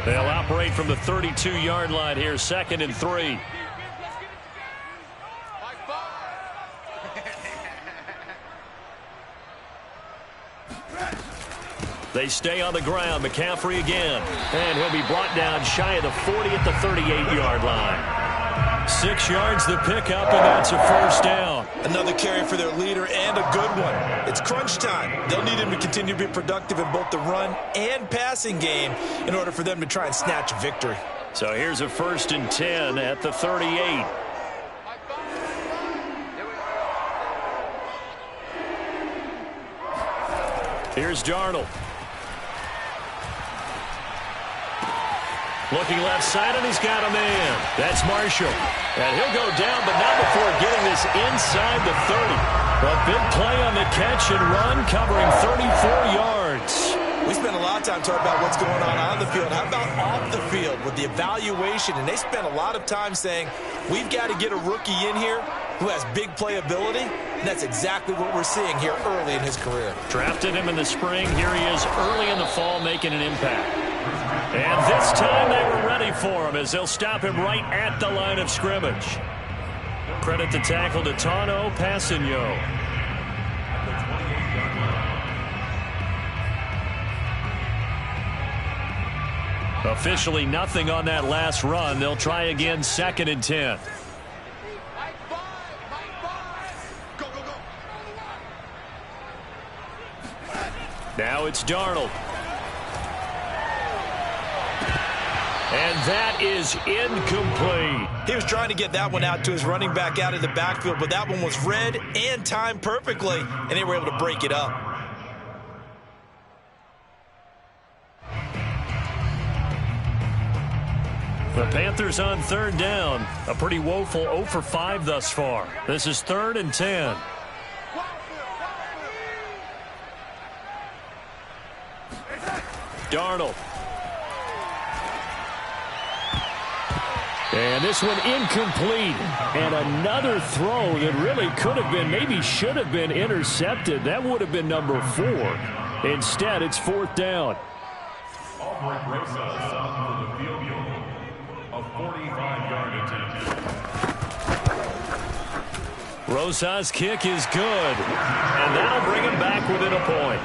A: They'll operate from the 32-yard line here, 2nd and 3. They stay on the ground. McCaffrey again. And he'll be brought down shy of the 40 at the 38-yard line. 6 yards the pickup, and that's a first down.
B: Another carry for their leader and a good one. It's crunch time. They'll need him to continue to be productive in both the run and passing game in order for them to try and snatch a victory.
A: So here's a 1st and 10 at the 38. Here's Darnold. Looking left side, and he's got a man. That's Marshall. And he'll go down, but not before getting this inside the 30. A big play on the catch and run, covering 34 yards.
B: We spent a lot of time talking about what's going on the field. How about off the field with the evaluation? And they spent a lot of time saying, we've got to get a rookie in here who has big playability. And that's exactly what we're seeing here early in his career.
A: Drafted him in the spring. Here he is early in the fall making an impact. And this time they were ready for him as they'll stop him right at the line of scrimmage. Credit the tackle to Tano Passigno. Officially nothing on that last run. They'll try again, 2nd and 10. Now it's Darnold. And that is incomplete.
B: He was trying to get that one out to his running back out of the backfield, but that one was read and timed perfectly, and they were able to break it up.
A: The Panthers on 3rd down. A pretty woeful 0 for 5 thus far. This is 3rd and 10. Darnold. And this one incomplete. And another throw that really could have been, maybe should have been intercepted. That would have been number 4. Instead, it's 4th down. Rosa's kick is good. And that'll bring him back within a point.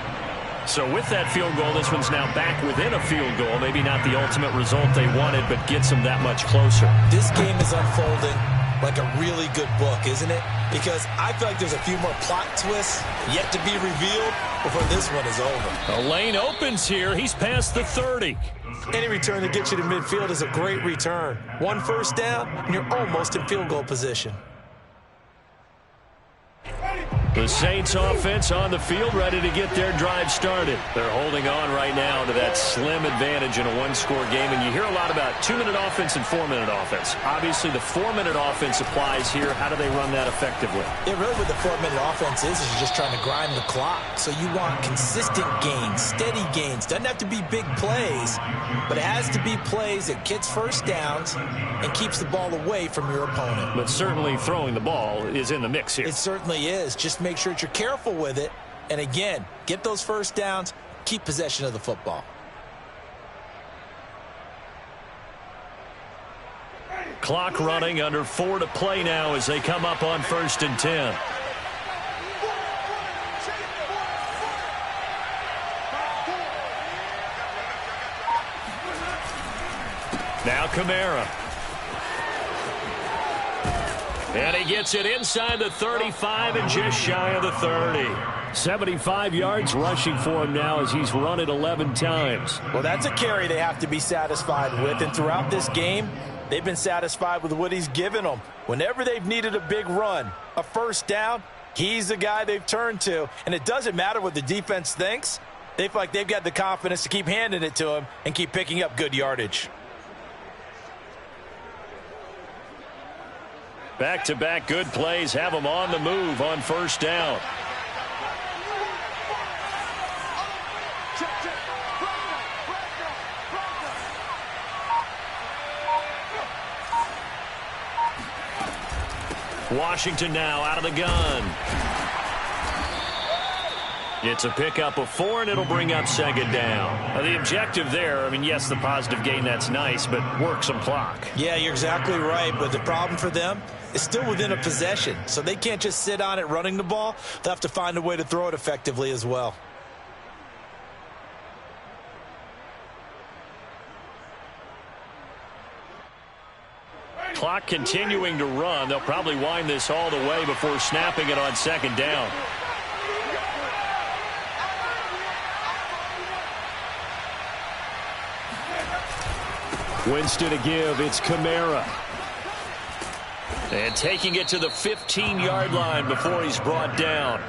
A: So with that field goal, this one's now back within a field goal. Maybe not the ultimate result they wanted, but gets them that much closer.
B: This game is unfolding like a really good book, isn't it? Because I feel like there's a few more plot twists yet to be revealed before this one is over.
A: The lane opens here. He's past the 30.
B: Any return that gets you to midfield is a great return. 1 first down, and you're almost in field goal position.
A: The Saints offense on the field, ready to get their drive started. They're holding on right now to that slim advantage in a one-score game. And you hear a lot about 2-minute offense and 4-minute offense. Obviously, the 4-minute offense applies here. How do they run that effectively?
B: Yeah, really what the 4-minute offense is you're just trying to grind the clock. So you want consistent gains, steady gains. Doesn't have to be big plays, but it has to be plays that gets first downs and keeps the ball away from your opponent.
A: But certainly throwing the ball is in the mix here.
B: It certainly is. Just make sure that you're careful with it. And again, get those first downs, keep possession of the football.
A: Clock running, under 4 to play now as they come up on 1st and 10. Now Kamara. And he gets it inside the 35 and just shy of the 30. 75 yards rushing for him now as he's run it 11 times.
B: Well, that's a carry they have to be satisfied with. And throughout this game, They've been satisfied with what he's given them. Whenever they've needed a big run, a first down, he's the guy they've turned to. And it doesn't matter what the defense thinks. They feel like they've got the confidence to keep handing it to him and keep picking up good yardage.
A: Back-to-back good plays have them on the move on first down. Washington now out of the gun. It's a pickup of 4, and it'll bring up second down. Now, the objective there, I mean, yes, the positive gain, that's nice, but work some clock.
B: Yeah, you're exactly right, but the problem for them is still within a possession, so they can't just sit on it running the ball. They'll have to find a way to throw it effectively as well.
A: Clock continuing to run. They'll probably wind this all the way before snapping it on second down. Winston to give. It's Kamara. And taking it to the 15-yard line before he's brought down.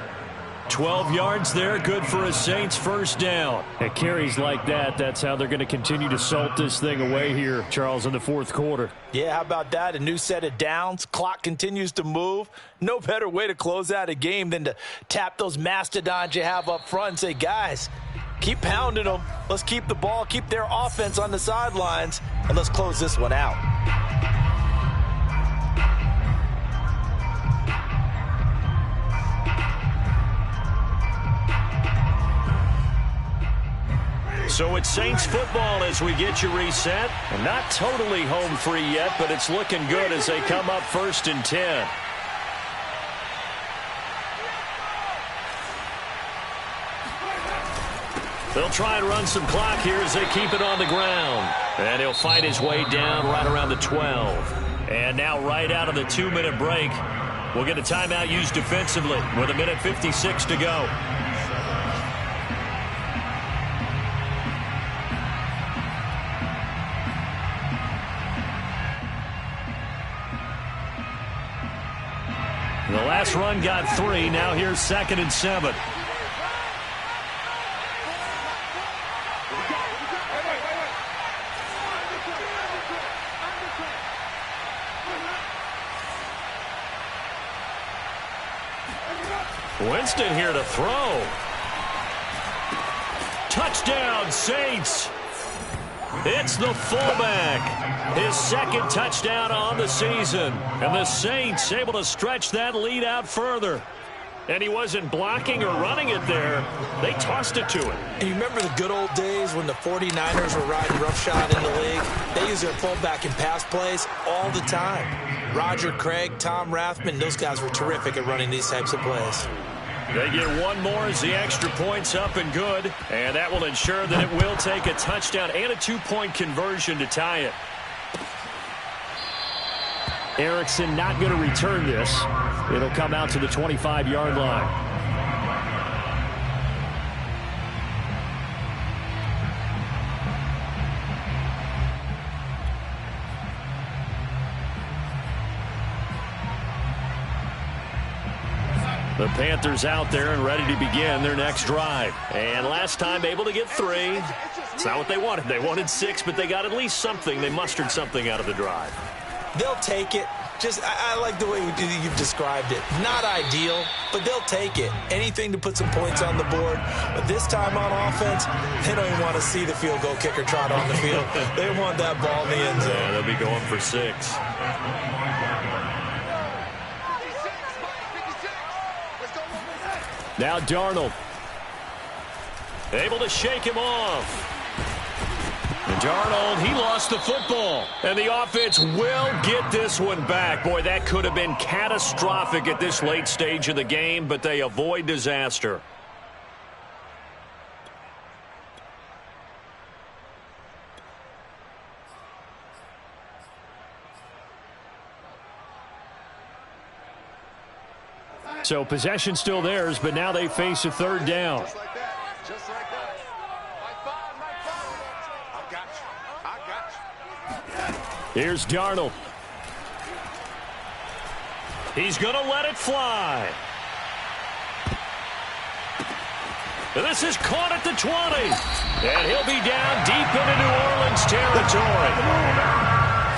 A: 12 yards there, good for a Saints first down. At carries like that, that's how they're going to continue to salt this thing away here, Charles, in the fourth quarter.
B: Yeah, how about that? A new set of downs. Clock continues to move. No better way to close out a game than to tap those mastodons you have up front and say, guys, keep pounding them. Let's keep the ball, keep their offense on the sidelines, and let's close this one out.
A: So it's Saints football as we get you reset. And not totally home free yet, but it's looking good as they come up 1st and 10. They'll try and run some clock here as they keep it on the ground. And he'll fight his way down right around the 12. And now right out of the 2-minute break, we'll get a timeout used defensively with 1:56 to go. The last run got 3. Now here's 2nd and 7. Winston here to throw. Touchdown, Saints. It's the fullback. His 2nd touchdown on the season. And the Saints able to stretch that lead out further. And he wasn't blocking or running it there. They tossed it to him.
B: And you remember the good old days when the 49ers were riding roughshod in the league? They use their fullback in pass plays all the time. Roger Craig, Tom Rathman, those guys were terrific at running these types of plays.
A: They get one more as the extra point's up and good. And that will ensure that it will take a touchdown and a 2-point conversion to tie it. Erickson not going to return this. It'll come out to the 25-yard line. The Panthers out there and ready to begin their next drive. And last time able to get 3. It's not what they wanted. They wanted 6, but they got at least something. They mustered something out of the drive.
B: They'll take it. I like the way you've described it. Not ideal, but they'll take it. Anything to put some points on the board. But this time on offense, they don't even want to see the field goal kicker trot on the field. They want that ball in the end zone.
A: Yeah, they'll be going for 6. Now Darnold. Able to shake him off. And Darnold, he lost the football. And the offense will get this one back. Boy, that could have been catastrophic at this late stage of the game, but they avoid disaster. So possession still theirs, but now they face a 3rd down.
D: Just like that. Just like that. I got you. I got you.
A: Here's Darnold. He's going to let it fly. This is caught at the 20. And he'll be down deep into New Orleans territory.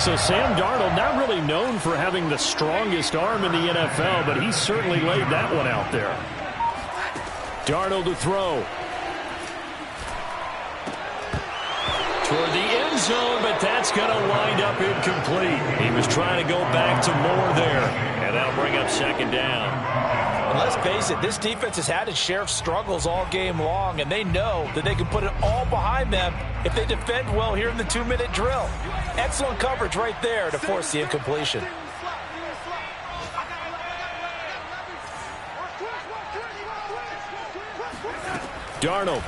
A: So Sam Darnold, not really known for having the strongest arm in the NFL, but he certainly laid that one out there. Darnold to throw. Toward the end zone, but that's going to wind up incomplete. He was trying to go back to Moore there, and that'll bring up second down.
B: And let's face it, this defense has had its share of struggles all game long, and they know that they can put it all behind them if they defend well here in the 2-minute drill. Excellent coverage right there to force the incompletion.
A: Darnold.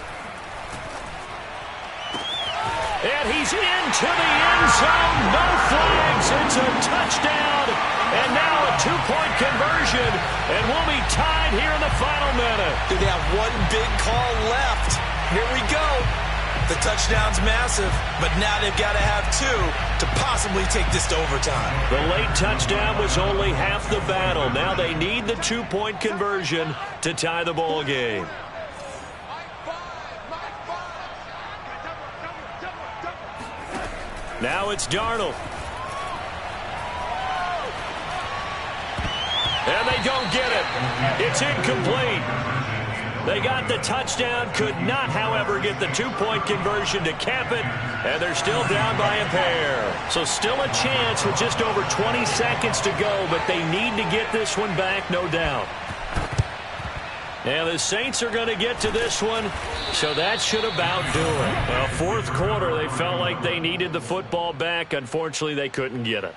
A: And he's into the end zone. No flags. It's a touchdown. And now a 2-point conversion. And we'll be tied here in the final minute.
B: They have one big call left. Here we go. The touchdown's massive, but now they've got to have two to possibly take this to overtime.
A: The late touchdown was only half the battle. Now they need the 2-point conversion to tie the ball game. Now it's Darnold. And they don't get it. It's incomplete. They got the touchdown, could not, however, get the 2-point conversion to cap it, and they're still down by a pair. So still a chance with just over 20 seconds to go, but they need to get this one back, no doubt. And the Saints are going to get to this one, so that should about do it. Well, fourth quarter, they felt like they needed the football back. Unfortunately, they couldn't get it.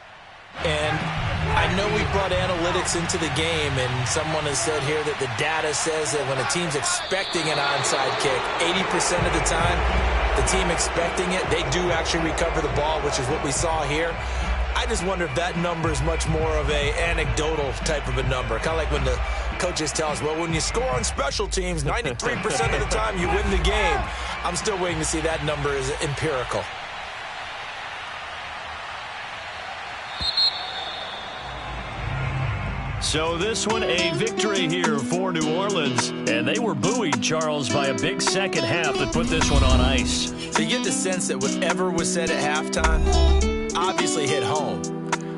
B: And I know we brought analytics into the game, and someone has said here that the data says that when a team's expecting an onside kick, 80% of the time, the team expecting it, they do actually recover the ball, which is what we saw here. I just wonder if that number is much more of a anecdotal type of a number. Kind of like when the coaches tell us, well, when you score on special teams, 93% of the time you win the game. I'm still waiting to see that number is empirical.
A: So this one, a victory here for New Orleans. And they were buoyed, Charles, by a big second half that put this one on ice.
B: So you get the sense that whatever was said at halftime obviously hit home.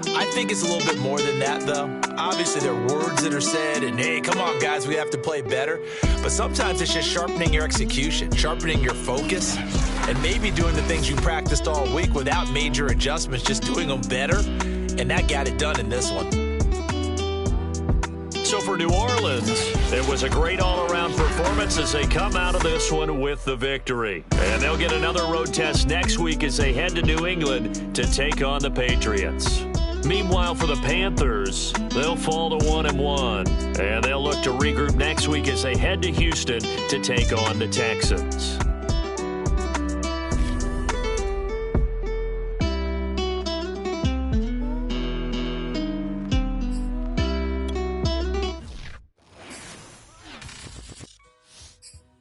B: I think it's a little bit more than that, though. Obviously, there are words that are said, and, hey, come on, guys, we have to play better. But sometimes it's just sharpening your execution, sharpening your focus, and maybe doing the things you practiced all week without major adjustments, just doing them better. And that got it done in this one.
A: So for New Orleans, it was a great all-around performance as they come out of this one with the victory. And they'll get another road test next week as they head to New England to take on the Patriots. Meanwhile, for the Panthers, they'll fall to 1-1. And they'll look to regroup next week as they head to Houston to take on the Texans.